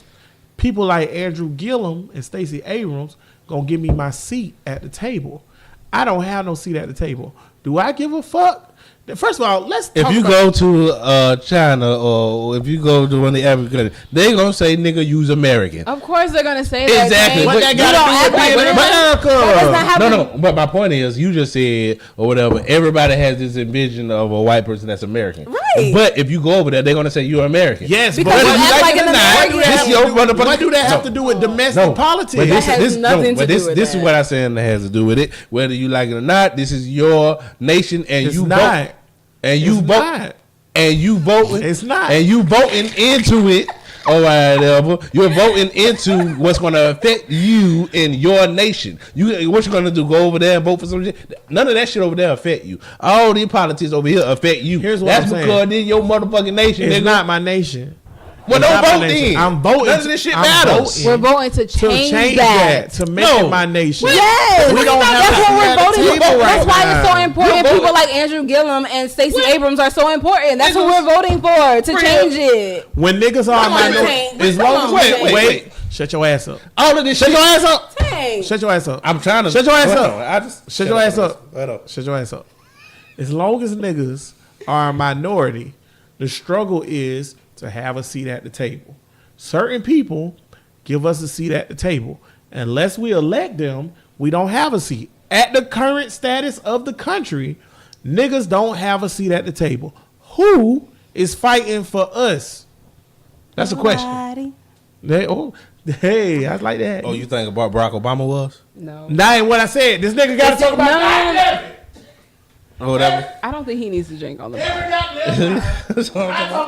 People like Andrew Gillum and Stacey Abrams gonna give me my seat at the table. I don't have no seat at the table. Do I give a fuck First of all, let's If talk you about, go to China or if you go to one of the African countries, they gonna say nigga use American. Of course they're gonna say that. Exactly. James. What that You got don't to act do like with being that. America? That does not happen. No. But my point is, you just said or whatever. Everybody has this envision of a white person that's American. Right. But if you go over there, they're gonna say you're American. yes, Because but you whether act you like it an or not, American. this Your what motherfucking- do that have to do with domestic politics? But That has nothing to do with this that. is what I'm saying that has to do with it. Whether you like it or not, this is your nation, and It's you not. vote, and you It's vote, not. and you voting. It's not. and you voting into it. Or whatever, you're voting into what's going to affect you in your nation. What you going to do? Go over there and vote for some shit? None of that shit over there affect you. All these politics over here affect you. Here's what That's I'm saying. because they're your motherfucking nation. It's nigga. not my nation. Well, It's don't not my vote nation. then. I'm voting. None of this shit I'm matters. We're voting to to change, change that. to make No. it my nation. Yes, We don't have that's to what sit we're at the voting for. table That's right why it's so now. important. You're People voting- like Andrew Gillum and Stacey Abrams are so important. That's what Niggas- we're voting for to change it. When niggas are Come on, minority, Tank. as Come long on, as Tank. wait, shut your ass up. All of this shit. Shut your ass up. Dang. Shut your ass up. I'm trying to Shut your ass Hold up. on, I just Shut your ass up. Hold on. Shut your ass up. As long as niggas are a minority, the struggle is to have a seat at the table. Certain people give us a seat at the table. Unless we elect them, we don't have a seat. At the current status of the country, niggas don't have a seat at the table. Who is fighting for us? That's a question. Nobody. Hey, I like that. Oh, you think about Barack Obama was? No. That ain't what I said. This nigga got to talk about No. Or whatever. I don't think he needs to drink on the bond.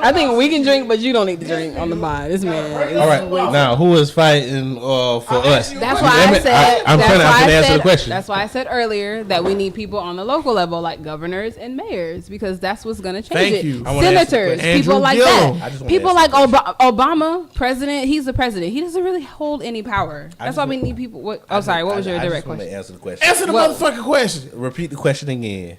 I think we can drink, but you don't need to drink on the bond. This man. Is All right. way- Now, who is fighting for us? That's why I said. I'm that's trying to why I answer said- the question. That's why I said earlier that we need people on the local level, like governors and mayors, because that's what's going to change Thank it. you. I wanna answer the Senators, question. people Andrew like Gillum. I that. just wanna People answer like the Obama, president. He's the president. He doesn't really hold any power. That's why we need people. What? Oh, sorry. What was your direct I just want question? to answer the question. Answer the Well- motherfucking question. Repeat the question again.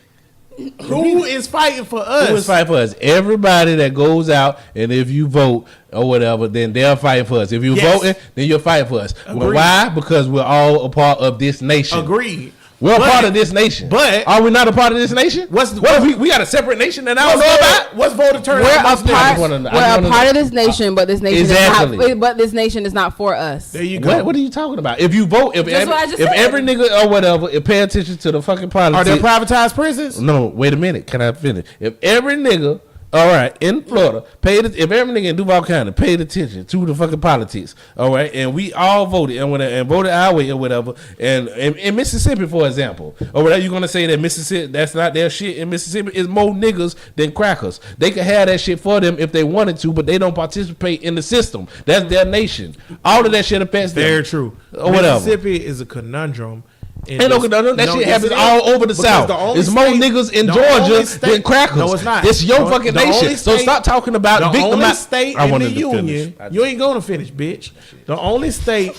Who is fighting for us? Who is fighting for us? Everybody that goes out, and if you vote or whatever, then they're fighting for us. If you're Yes. voting, then you're fighting for us. Well, Agreed. why? Because we're all a part of this nation. Agreed. We're a But- part of this nation. but- are we not a part of this nation? What's the- what if we got a separate nation that I don't know about? What's voter turnout? We're a amongst niggas? part. wanna- I We're just a wanna part know. of this nation, but this nation Exactly. is not. But this nation is not for us. There you go. What are you talking about? If you vote, if That's every, what I just if said. every nigga or whatever, pay attention to the fucking Are politics. there privatized prisons? No, wait a minute. Can I finish? If every nigga, all right, in Florida, if every nigga in Duval County paid attention to the fucking politics, all right, and we all voted and voted our way or whatever, and in Mississippi, for example, or whatever, you gonna say that Mississippi, that's not their shit in Mississippi, is more niggas than crackers. They could have that shit for them if they wanted to, but they don't participate in the system. That's their nation. All of that shit affects them. Very true. Or whatever. Mississippi is a conundrum. Ain't no conundrum. That shit happens all over the South. It's more niggas in the Georgia only state- than crackers. No, it's not. It's your The- fucking the only nation. So state- stop talking about The victim. only state I in the wanted to union, finish. you ain't gonna finish, bitch. The only state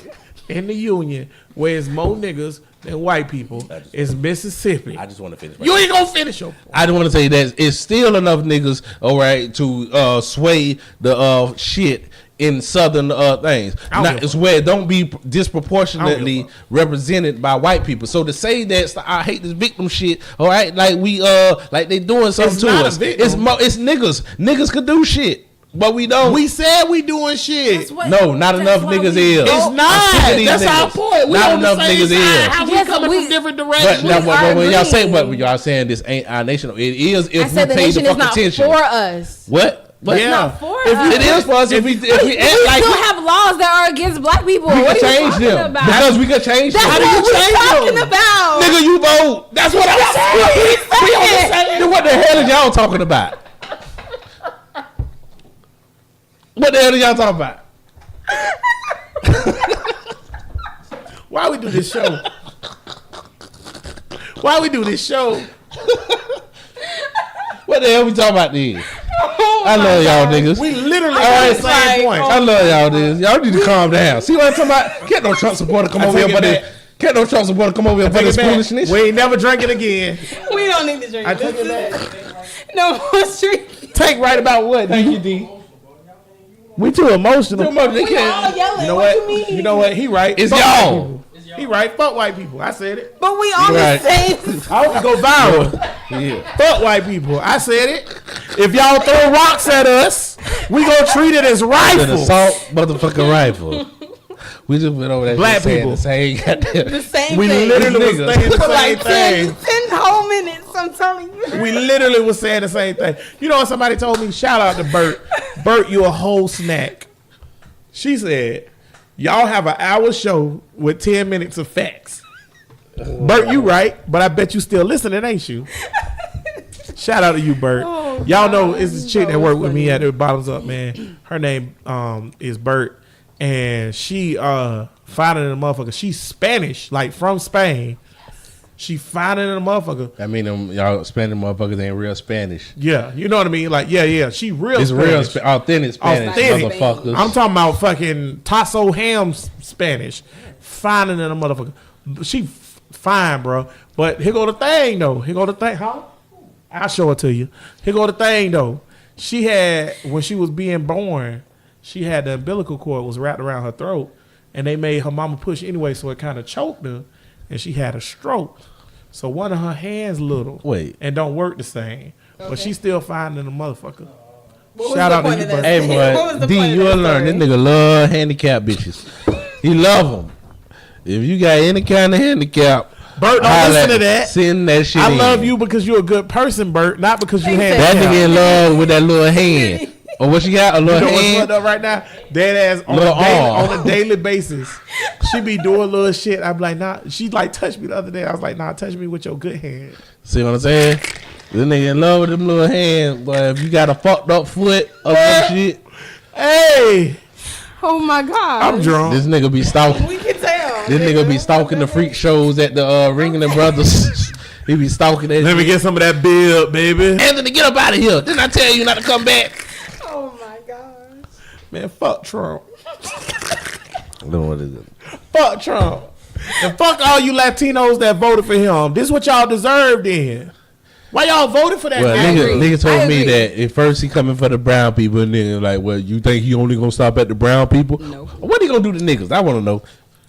in the union where it's more niggas than white people is Mississippi. I just want to finish. You ain't gonna finish your point. I don't want to say that it's still enough niggas, all right, to sway the shit in southern things. I don't Not, give a it's where it don't be I don't disproportionately give a represented by white people. So to say that I hate this victim shit, all right, like we like they doing something It's to not a us. victim. It's niggas. Niggas could do shit, but we don't. We said we doing shit. No, not enough niggas is. It's I'm not. sick of these That's our niggas. point. We Not on the enough same niggas side. is. How we Yes, coming we- from different But directions? now, when y'all say agreeing. what y'all saying, this ain't our nation. It is if I said we the pay nation the is fucking not attention. for us. What? But It's not for If you- us. it is for us if we We act like still have laws that are against black people. we What can are you change talking them about? because we can change That's them. what we're talking about. Nigga, you vote. That's what I'm saying. We on the same. Then what the hell is y'all talking about? What the hell are y'all talking about? Why we do this show? Why we do this show? What the hell we talking about then? I love y'all niggas. We literally All on right, the same point. I love y'all niggas. Y'all need to calm down. See what I'm talking about? Can't no Trump supporter come I over here take for it this. back. Can't no Trump supporter come over here for Take this it back. foolishness. We ain't never drinking again. We don't need to drink. I take it back. No more street. Take right about what? Thank you, D. We too emotional. Too much, they We all can't. yelling. You know what what? you mean? You know what? He right. It's Fuck y'all. white people. He right. Fuck white people. I said it. But we on Right. the same. I hope it go viral. Yeah. Fuck white people. I said it. If y'all throw rocks at us, we gonna treat it as An rifles. assault motherfucking rifle. We just went over that. Black saying people. The same goddamn. The same We thing. literally was Nigga. saying the For same like 10 thing. whole minutes, I'm telling you. We literally was saying the same thing. You know what somebody told me? Shout out to Bert. Bert, you a whole snack. She said, y'all have an hour show with 10 minutes of facts. Bert, you right, but I bet you still listening, ain't you? Shout out to you, Bert. Oh, Y'all know God. it's this chick That that was worked with me funny. at the Bottoms Up, man. Her name is Bert, and she finding a motherfucker. She's Spanish, like from Spain. She finding a motherfucker. I mean, y'all Spanish motherfuckers ain't real Spanish. Yeah, you know what I mean? Like, yeah. She real It's real Spanish. authentic Spanish Authentic. motherfuckers. I'm talking about fucking tasso ham Spanish. Finding in a motherfucker. She fine, bro. But here go the thing, though. Here go the thing. Huh? I'll show it to you. Here go the thing, though. She had, when she was being born, she had the umbilical cord was wrapped around her throat. And they made her mama push anyway, so it kind of choked her. And she had a stroke. So one of her hands little. Wait. And don't work the same. But she still finding the motherfucker. What was Shout the out to point you, of that? Bert. Hey, What was boy, the D, point of you'll that learn. This story? nigga love handicapped bitches. He love them. If you got any kind of handicap, Bert, don't holla listen to at- that. Send that shit I in. love you because you're a good person, Bert, not because you Thanks, had That nigga in love with that little hand. Or what she got? A You little know what's hand? fucked up right now? Dead ass on Little arm. on a daily basis. She be doing little shit. I'm like, nah. She like touched me the other day. I was like, nah, touch me with your good hand. See what I'm saying? This nigga in love with them little hands. But if you got a fucked up foot or some shit, Hey, Oh my God. I'm drunk. this nigga be stalking. We can tell. This nigga be stalking the freak shows at the Ringling Brothers. He be stalking that Let me shit. get some of that bill, baby. Anthony, get up out of here. Didn't I tell you not to come back? Oh my God. Man, fuck Trump. No, what is it? Fuck Trump. And fuck all you Latinos that voted for him. This is what y'all deserved then. Why y'all voted for that Well, guy? agree. nigga told I me agree. that at first he coming for the brown people, and then like, well, you think he only gonna stop at the brown people? No. What he gonna do to niggas? I want to know.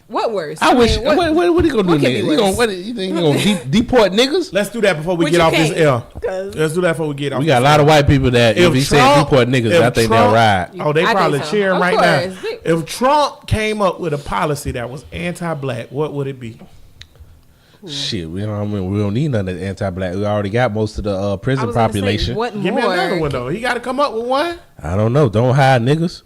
What worse? I wish. mean, What he gonna do what to could be niggas? He worse? gonna, what, you think he gonna deport niggas? Let's do that before we But get you off this can't, air. 'cause- Let's do that before we get off We this got a lot air. of white people that if he said deport niggas, I think they'll ride. Oh, they I probably think so. cheering Of right course. now. If Trump came up with a policy that was anti-black, what would it be? Shit, we don't need none of that anti-black. We already got most of the I prison was gonna say, population. what Give me another more? one though. He got to come up with one. I don't know. Don't hire niggas.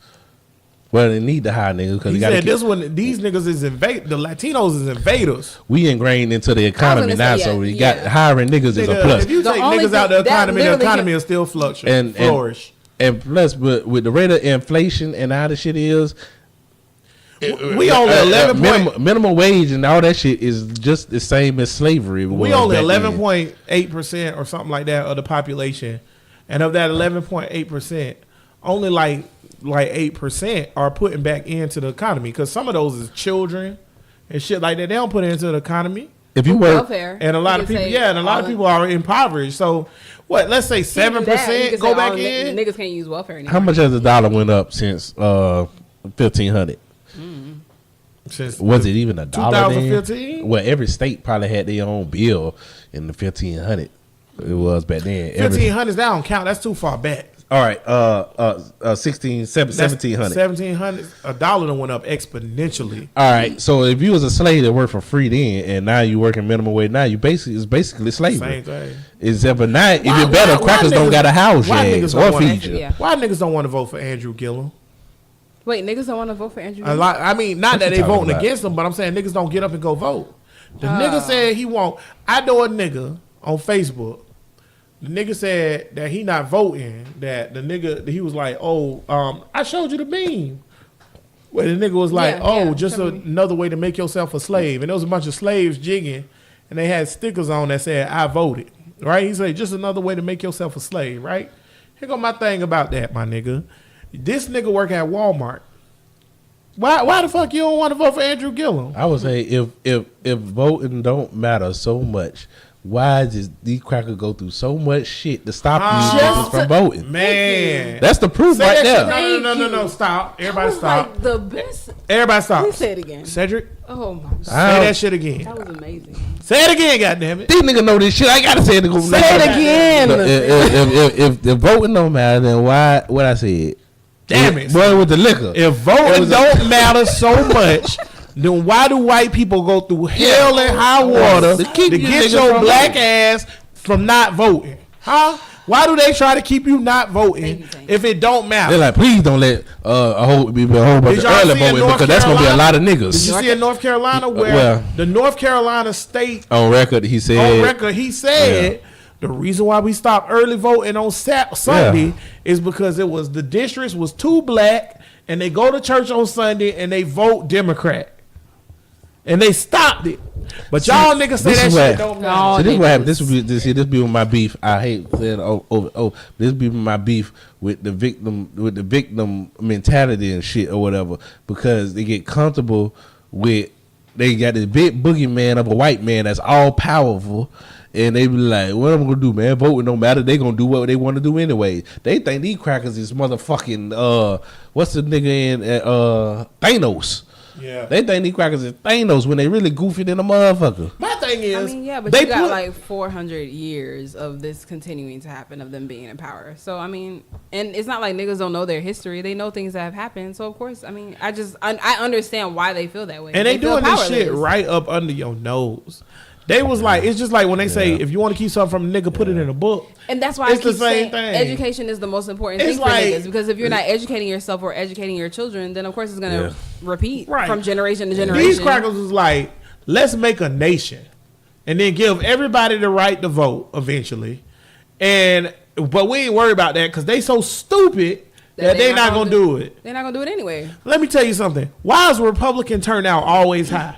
Well, they need to hire niggas because He said this one. These niggas is invade. The Latinos is invaders. we ingrained into the economy gonna now, say, so we yeah. got hiring niggas is a Nigga, plus. if you The take only niggas out thing- the that economy literally will still fluctuate, And- flourish. And plus, with the rate of inflation and how the shit is, we only 11 minimum wage and all that shit is just the same as slavery. We only 11.8% or something like that of the population, and of that 11.8%, only like 8% are putting back into the economy because some of those is children and shit like that. They don't put it into the economy, If you work, Welfare. and a lot You of can people, say and a lot of all people are impoverished. So, what? Let's say You can do that. You 7% can go say back all in. Niggas can't use welfare anymore. how much has the dollar went up since 1500? Since Was it even a dollar? 2015? Then? Well, every state probably had their own bill in the 1500. It was back then. 1500s? That don't count. That's too far back. All right, 1700. 1700. A dollar done went up exponentially. All right, so if you was a slave that worked for free then, and now you working minimum wage, now you basically slavery. Same thing. Except for now, if Why- you're better, why crackers don't niggas- got a house why yet niggas or don't wanna- feed you. Yeah. Why niggas don't want to vote for Andrew Gillum? Wait, niggas don't want to vote for Andrew. A lot. I mean, not that you they talking voting about? against him, but I'm saying niggas don't get up and go vote. The nigga said he won't. I know a nigga on Facebook. The nigga said that he not voting. That the nigga he was like, oh, I showed you the meme. Where the nigga was like, Yeah, oh, yeah, just show me. another way to make yourself a slave. And there was a bunch of slaves jigging, and they had stickers on that said, I voted. Right? He said, just another way to make yourself a slave. Right? Here go my thing about that, my nigga. This nigga work at Walmart. Why the fuck you don't want to vote for Andrew Gillum? I would say if voting don't matter so much, why does these crackers go through so much shit to stop you Just niggas from voting? Man. That's the proof Say right that there. shit. No. Stop. Everybody stop. Like the best. Everybody stop. Please say it again. Cedric, Oh my god, say that shit again. that was amazing. Say it again, goddammit. These niggas know this shit. I gotta say it. Say it again. If the voting don't matter, then why? What I said? Damn it. Boy, with the liquor. If voting don't matter so much, then why do white people go through hell and high water To to keep you get niggas your from black voting. ass from not voting? Huh? Why do they try to keep you not voting Thank you. if it don't matter? They're like, please don't let a whole bunch Did of y'all early see in voting North because that's gonna be a Carolina? lot of Did you niggas. see in North Carolina where Well- the North Carolina state On record, he said. on record he said the reason why we stopped early voting on Sunday is because the districts was too black and they go to church on Sunday and they vote Democrat and they stopped it. But y'all niggas say this that is shit what- don't No. matter. So this niggas. what happened. This be with my beef. I hate saying this be with my beef with the victim mentality and shit or whatever because they get comfortable with they got this big boogeyman of a white man that's all powerful. And they be like, what am I gonna do, man? Voting don't matter. They gonna do what they want to do anyway. They think these crackers is motherfucking what's the nigga in Thanos. Yeah. They think these crackers is Thanos when they really goofy than a motherfucker. My thing is, I mean, yeah, but they you got put- like 400 years of this continuing to happen, of them being in power. So, I mean, and it's not like niggas don't know their history. They know things that have happened. So, of course, I mean, I understand why they feel that way. and they feel doing this shit powerless. right up under your nose. They was like, it's just like when they say, if you want to keep something from a nigga, put it in a book. And that's why It's I the keep same saying thing. education is the most important It's thing for like- niggas. Because if you're not educating yourself or educating your children, then of course it's gonna repeat Right. from generation to generation. These crackers was like, let's make a nation, and then give everybody the right to vote eventually. But we ain't worried about that because they so stupid that they not gonna do it. They're not gonna do it anyway. Let me tell you something. Why is Republican turnout always high?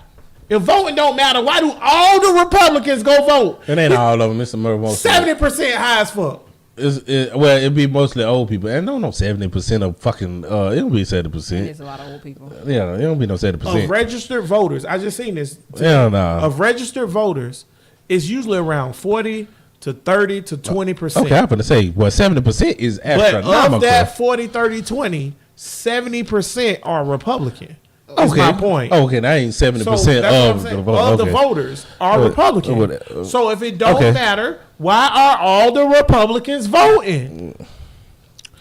If voting don't matter, why do all the Republicans go vote? It ain't all of them. It's more 70% high as fuck. Well, it'd be mostly old people, and no 70% of fucking. It don't be 70%. It's a lot of old people. Yeah, it don't be no 70%. Of registered voters, I just seen this. Hell no. Of registered voters, it's usually around 40 to 30 to 20%. Okay, I'm gonna say, well, 70% is But astronomical. of that 40, 30, 20, 70% are Republican. That's okay, my point. Okay, that ain't 70% So that's what I'm of saying. the vote. Of the Okay. voters are Well, Republican. well, So if it don't okay. matter, why are all the Republicans voting?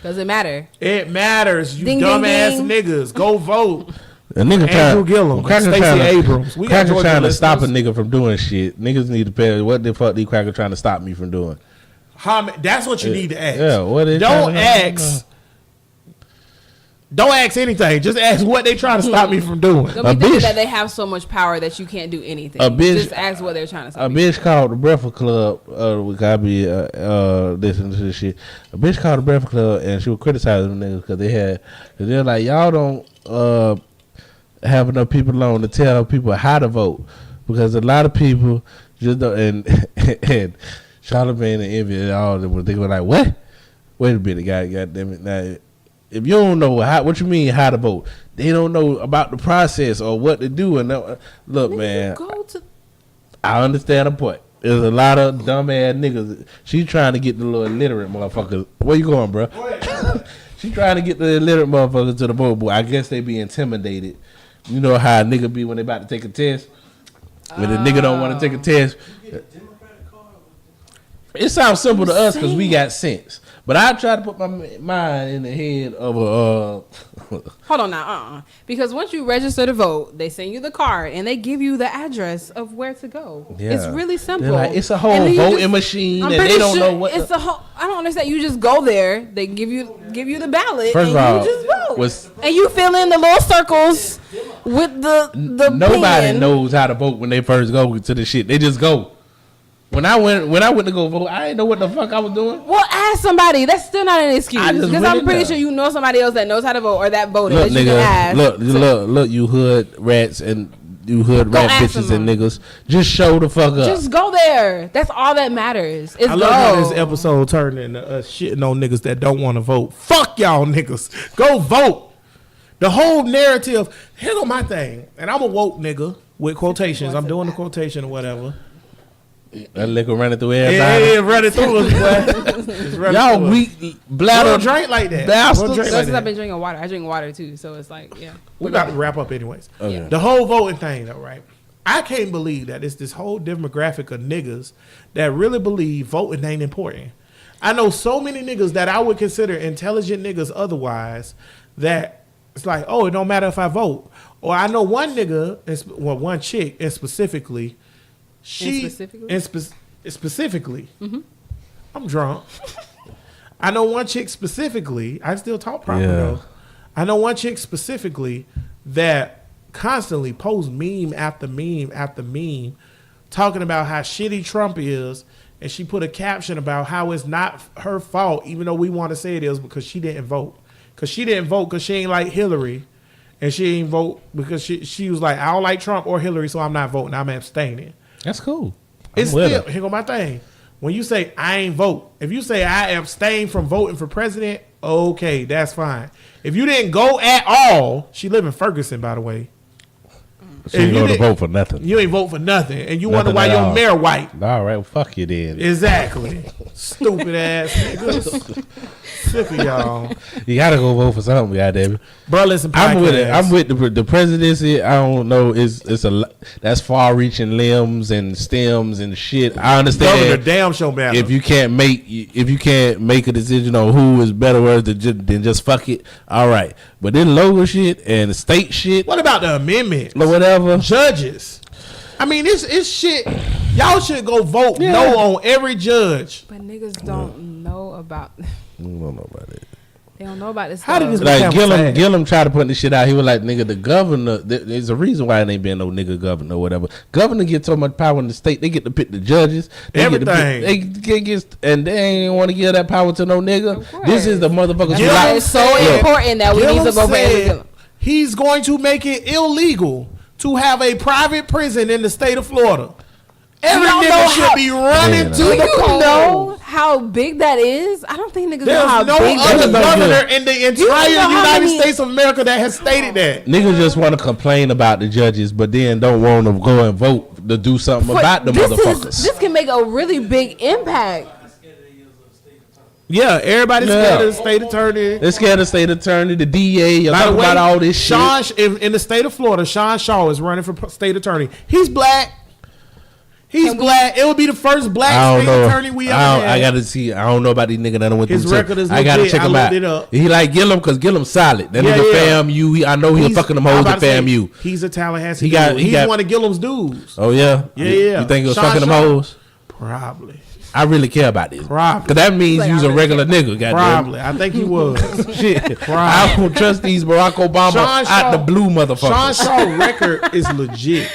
Doesn't matter. It matters, you Ding, ding, dumbass ding. niggas. Go vote. A nigga Andrew Gillum, cracker Stacey trying to- Abrams. We got cracker Georgia trying to stop a listeners. nigga from doing shit. Niggas need to pay. What the fuck these crackers trying to stop me from doing? That's what you need to ask. Yeah, what is Don't trying to- ask. Don't ask anything. Just ask what they trying to stop me from doing. Don't A be thinking bitch- that they have so much power that you can't do anything. A bitch- Just ask what they're trying to A stop you. bitch called the Breakfast Club. We gotta be listening to this shit. A bitch called the Breakfast Club and she was criticizing them niggas because they're like, y'all don't have enough people on to tell people how to vote because a lot of people just don't, and Charlamagne and Envy and all them they were like, what? Wait a minute, God damn it! Now, if you don't know what you mean how to vote, they don't know about the process or what to do. And look, Nigga, man, you go to I understand the point. There's a lot of dumb ass niggas. She trying to get the little illiterate motherfuckers. Where you going, bro? She trying to get the illiterate motherfuckers to the vote, boy. I guess they be intimidated. You know how a nigga be when they about to take a test? When the nigga don't want to take a test. It sounds simple to us because we got sense. But I try to put my mind in the head of a... Hold on now, because once you register to vote, they send you the card and they give you the address of where to go. Yeah. It's really simple. They're like, it's a And whole then you voting machine I'm and pretty they don't sure know what... it's a whole. I don't understand. You just go there. They give you the ballot. First and of all, you just vote. was- and you fill in the little circles with the Nobody pen. knows how to vote when they first go to the shit. They just go. When I went to go vote, I didn't know what the fuck I was doing. Well, ask somebody. That's still not an excuse. I just Because went I'm in pretty there. sure you know somebody else that knows how to vote or that voted Look, that you can ask. look, you hood rats and you hood Go rat ask bitches them. and niggas. Just show the fuck up. Just go there. That's all that matters. It's I love how go. this episode turned into us shitting on niggas that don't want to vote. Fuck y'all niggas. Go vote. The whole narrative. Here's on my thing. And I'm a woke nigga with quotations. I'm doing the quotation or whatever. That liquor running through Yeah, everybody. it running through us, boy. It's running Y'all through us. weak We bladder. don't drink like that. Bastards. We don't drink like Since I've that. been drinking water, I drink water too. So it's like, yeah. We got to wrap up anyways. Okay. The whole voting thing, though, right? I can't believe that it's this whole demographic of niggas that really believe voting ain't important. I know so many niggas that I would consider intelligent niggas otherwise that it's like, oh, it don't matter if I vote. Or I know one nigga, one chick, and specifically, specifically, I'm drunk. I know one chick specifically, I still talk proper though. I know one chick specifically that constantly posts meme after meme after meme talking about how shitty Trump is, and she put a caption about how it's not her fault, even though we want to say it is, because she didn't vote. Because she didn't vote because she ain't like Hillary, and she ain't vote because she was like, I don't like Trump or Hillary, so I'm not voting. I'm abstaining. That's cool. It's still, here go my thing. When you say I ain't vote, if you say I abstain from voting for president, okay, that's fine. If you didn't go at all, she live in Ferguson, by the way. She ain't going to vote for nothing. You ain't vote for nothing, and you Nothing wonder why at your all. mayor white. All right, well, fuck you then. Exactly. Stupid ass niggas. Sick of y'all. You got to go vote for something, goddamn. Bro, listen, I'm with it. podcast. I'm with the presidency. I don't know. It's that's far-reaching limbs and stems and shit. I understand. Governor damn show matter. If you can't make a decision on who is better words than just fuck it, all right. But then local shit and state shit, What about the amendment? or whatever. Judges. I mean, it's shit. Y'all should go vote no on every judge. But niggas don't know about. I don't know about it. They don't know about this. How did stuff. this- Like become sad. Gillum tried to put this shit out. He was like, "Nigga, the governor. There's a reason why it ain't been no nigga governor or whatever. Governor get so much power in the state. They get to pick the judges. They Everything. They get and they ain't want to give that power to no nigga. Of course. This is the motherfuckers who Gillum like. It's so said- important that we need Gillum to vote for Andrew said Gillum. he's going to make it illegal to have a private prison in the state of Florida. Every don't know nigga should how- be running Man, to Do the you polls. know how big that is? I don't think niggas know how There's no big that other is. no governor good. in the know entire how United many- States of America that has stated that. Niggas just want to complain about the judges, but then don't want to go and vote to do something about the motherfuckers. This can make a really big impact. Yeah, everybody's Yeah. scared of the state attorney. They're scared of state attorney, the DA. You're By the talking way, about all this shit. Sean, in the state of Florida, Sean Shaw is running for state attorney. He's black. He's black. It would be the first black I don't state know. attorney we ever I had. gotta see. I don't know about these niggas that done went His through. record is I gotta legit. check I him looked out. it up. He like Gillum because Gillum's solid. That Yeah, nigga yeah. FAMU. I know he was fucking them I'm hoes about at to say, FAMU. He's a Tallahassee. He got- dude. he He's got- one of Gillum's dudes. Oh yeah, Yeah, yeah. You think he was Sean fucking them Shaw? hoes? Probably. I really care about this. Probably. Because that means Like, you was I a really regular nigga. Goddamn. Probably. I think he was. Shit. I don't trust these Barack Obama Sean Shaw- out the blue Sean motherfuckers. Shaw record is legit.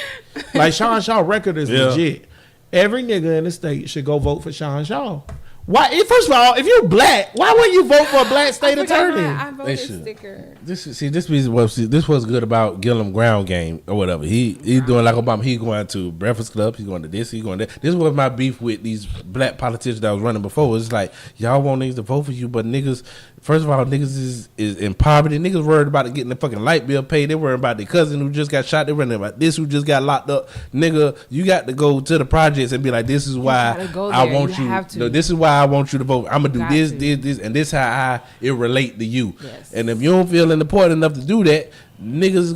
Like Sean Shaw record is Yeah. legit. Every nigga in the state should go vote for Sean Shaw. Why? First of all, if you're black, why wouldn't you vote for a black state I forgot attorney? I They voted should. sticker. This was good about Gillum ground game or whatever. He's doing like Obama. He going to Breakfast Club. He's going to this. He's going to that. This was my beef with these black politicians that was running before. It's like y'all want niggas to vote for you, but niggas. First of all, niggas is in poverty. Niggas worried about getting the fucking light bill paid. They worried about their cousin who just got shot. They worried about this who just got locked up. Nigga, you got to go to the projects and be like, this is why gotta go I there. want You you. have to. No, this is why I want you to vote. I'm gonna do Got this, to. this, and this how it relate to you. Yes. And if you don't feel important enough to do that, niggas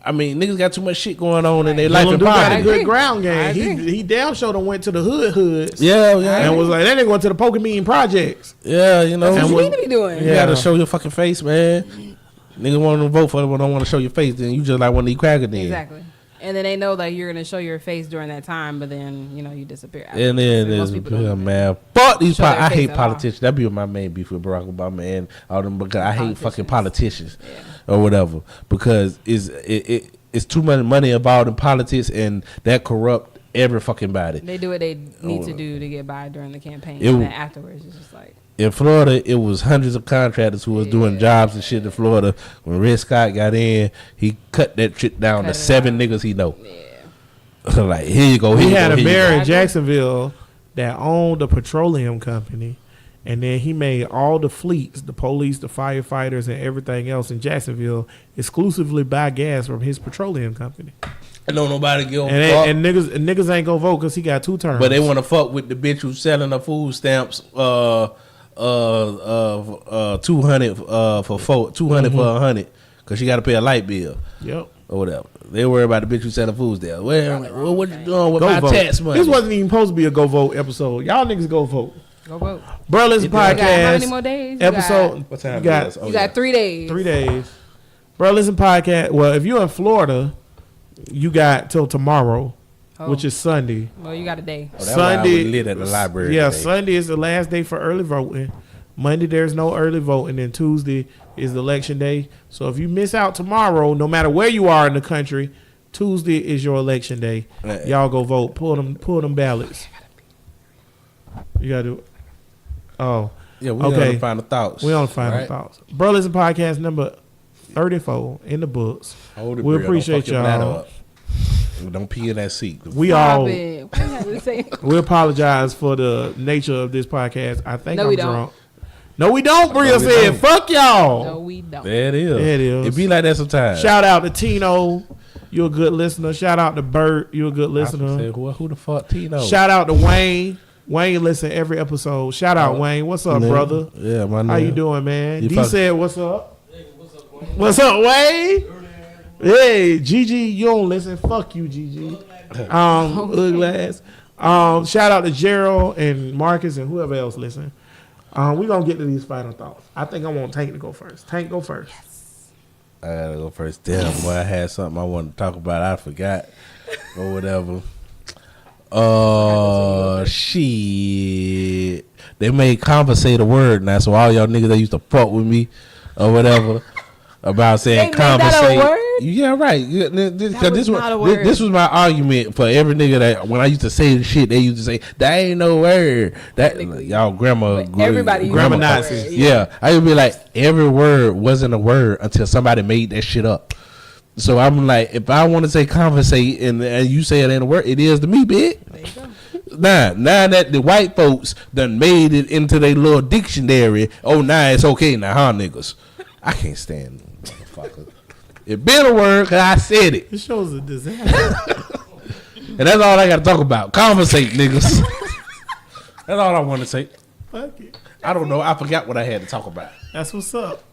niggas got too much shit going on in their life Gillum and do got a poverty. good agree. ground I game. agree. He damn sure done went to the hoods. Yeah, yeah, And was like, that nigga went to the Pokemon projects. yeah. You know, What And you what- need to be doing? you Yeah. gotta show your fucking face, man. Niggas want to vote for it, but don't want to show your face. Then you just like one of these cracker then. Exactly. And then they know that you're gonna show your face during that time, but then you disappear. And then Most there's people don't do that. man, fuck these. Show their I face hate at all. politicians. That be my main beef with Barack Obama and all them because I hate fucking politicians Yeah. or whatever because it's too much money involved in politics and that corrupt every fucking body. They do what they need to do to get by during the campaign, It and w- then afterwards it's just like In Florida, it was hundreds of contractors who was doing jobs and shit in Florida. When Red Scott got in, he cut that shit down Cut to it 7 out. niggas he know. yeah. Like, here you go. Here He you had go, a here you mayor go. in Jacksonville that owned a petroleum company, and then he made all the fleets, the police, the firefighters, and everything else in Jacksonville exclusively buy gas from his petroleum company. Don't nobody give a fuck. And niggas ain't gonna vote because he got 2 terms. But they want to fuck with the bitch who's selling her food stamps. 200 for 100 because she got to pay a light bill. Yep. Or whatever. They worry about the bitch who selling food stamps. Well, what you doing with Go my vote. tax money? This wasn't even supposed to be a go vote episode. Y'all niggas go vote. Go vote. Bro, listen podcast. You got how many more days? Episode. What time you got? is it? You got 3 days. 3 days. Bro, listen podcast. Well, if you're in Florida, you got till tomorrow, which is Sunday. Well, you got a day. That's why I was lit at the library. Yeah, today. Sunday is the last day for early voting. Monday there's no early voting, and Tuesday is election day. So if you miss out tomorrow, no matter where you are in the country, Tuesday is your election day. Y'all go vote. Pull them ballots. You gotta do it. Oh. Yeah, we on the final thoughts. We on the final thoughts. Bro, listen, podcast number 34 in the books. We appreciate y'all. Don't pee in that seat. We apologize for the nature of this podcast. I think I'm drunk. No, we don't. Bria said, "Fuck y'all." No, we don't. There it is. There it is. It be like that sometimes. Shout out to Tino. You're a good listener. Shout out to Bert. You're a good listener. Say, who the fuck Tino? Shout out to Wayne. Wayne listen every episode. Shout out Wayne. What's up, brother? Yeah, my name. How you doing, man? D said, "What's up?" Hey, what's up, Wayne? What's up, Wayne? Hey, Gigi, you don't listen. Fuck you, Gigi. Ugly ass. Shout out to Gerald and Marcus and whoever else listen. We gonna get to these final thoughts. I think I want Tank to go first. Tank, go first. Yes. I gotta go first. Damn, boy, I had something I wanted to talk about. I forgot or whatever. Shit. They made conversate a word now, so all y'all niggas that used to fuck with me or whatever about saying they made that a word? Yeah, right. This was my argument for every nigga that when I used to say the shit, they used to say that ain't no word. That y'all grandma Nazis. Yeah, I would be like every word wasn't a word until somebody made that shit up. So I'm like, if I want to say conversate and you say it ain't a word, it is to me, bitch. There you go. Now that the white folks done made it into their little dictionary, now it's okay now, huh, niggas? I can't stand motherfuckers. It been a word because I said it. This show's a disaster. And that's all I got to talk about. Conversate, niggas. That's all I want to say. Fuck it. I don't know. I forgot what I had to talk about. That's what's up.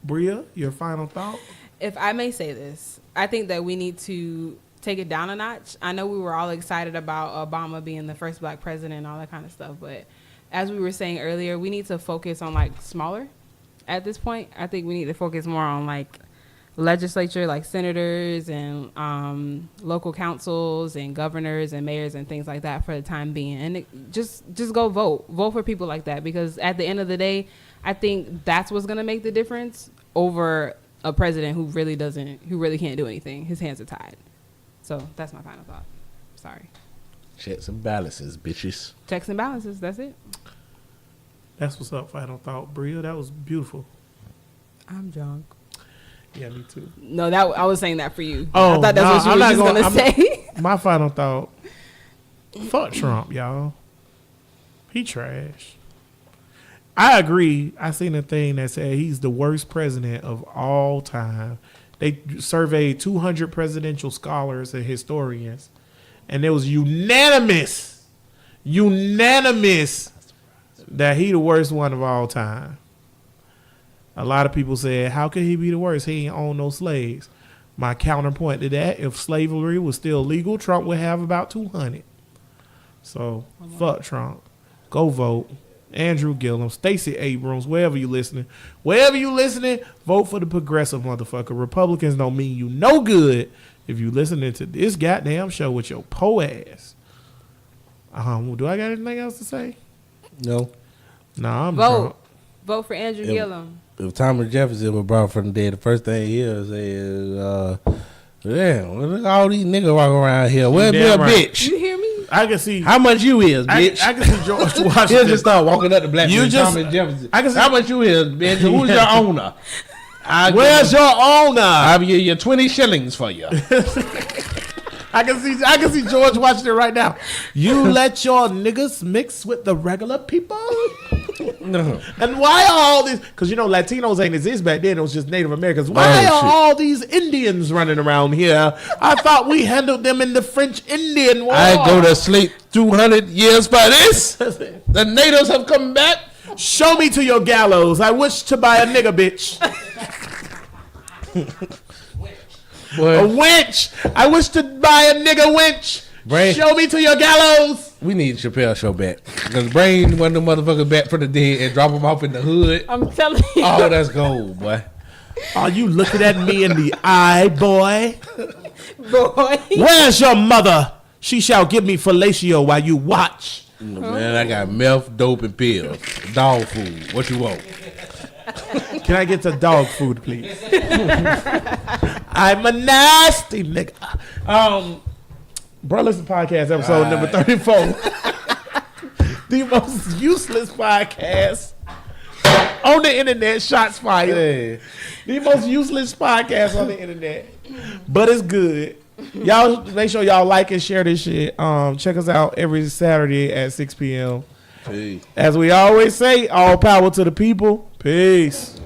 Bria, your final thought? If I may say this, I think that we need to take it down a notch. I know we were all excited about Obama being the first black president and all that kind of stuff, but as we were saying earlier, we need to focus on like smaller at this point. I think we need to focus more on like legislature, like senators and local councils and governors and mayors and things like that for the time being. And just go vote for people like that, because at the end of the day, I think that's what's going to make the difference over a president who really can't do anything. His hands are tied. So that's my final thought. Sorry. Checks and balances, bitches. Checks and balances. That's it. That's what's up. Final thought, Bria. That was beautiful. I'm drunk. Yeah, me too. No, I was saying that for you. Oh, I thought that's what you were just gonna say. My final thought. Fuck Trump, y'all. He trash. I agree. I seen a thing that said he's the worst president of all time. They surveyed 200 presidential scholars and historians, and it was unanimous that he the worst one of all time. A lot of people said, how could he be the worst? He ain't own no slaves. My counterpoint to that, if slavery was still legal, Trump would have about 200. So, fuck Trump. Go vote. Andrew Gillum, Stacey Abrams, wherever you listening, vote for the progressive motherfucker. Republicans don't mean you no good if you listening to this goddamn show with your po ass. Do I got anything else to say? No. Nah, I'm vote. drunk. Vote for Andrew Gillum. If Thomas Jefferson was brought from the dead, the first thing he'll say is, damn, look at all these niggas walking around here. Where's your bitch? You hear me? I can see how much you is, bitch. I can see George Washington. He'll just start walking up the black You man, just- Thomas Jefferson. I can see- How much you is, bitch? Who's your owner? Where's your owner? I'll give you 20 shillings for you. I can see George watching it right now. You let your niggas mix with the regular people? No. And why are all these? Because Latinos ain't exist back then. It was just Native Americans. Why Oh, are shit. all these Indians running around here? I thought we handled them in the French Indian War. I go to sleep 200 years by this. The natives have come back. Show me to your gallows. I wish to buy a nigga bitch. Boy, A winch. I wish to buy a nigga winch. Brain. Show me to your gallows. we need Chappelle show back. Because Brain one of the motherfuckers back from the dead and drop him off in the hood. I'm telling you. Oh, that's gold, boy. Are you looking at me in the eye, boy? Boy. Where's your mother? She shall give me fellatio while you watch. Man, I got meth, dope, and pills. Dog food. What you want? Can I get the dog food, please? I'm a nasty nigga. Bro, listen podcast episode number 34. The most useless podcast on the internet. Shots fired. Hey. The most useless podcast on the internet, but it's good. Y'all make sure y'all like and share this shit. Check us out every Saturday at 6 p.m. Peace. As we always say, all power to the people. Peace.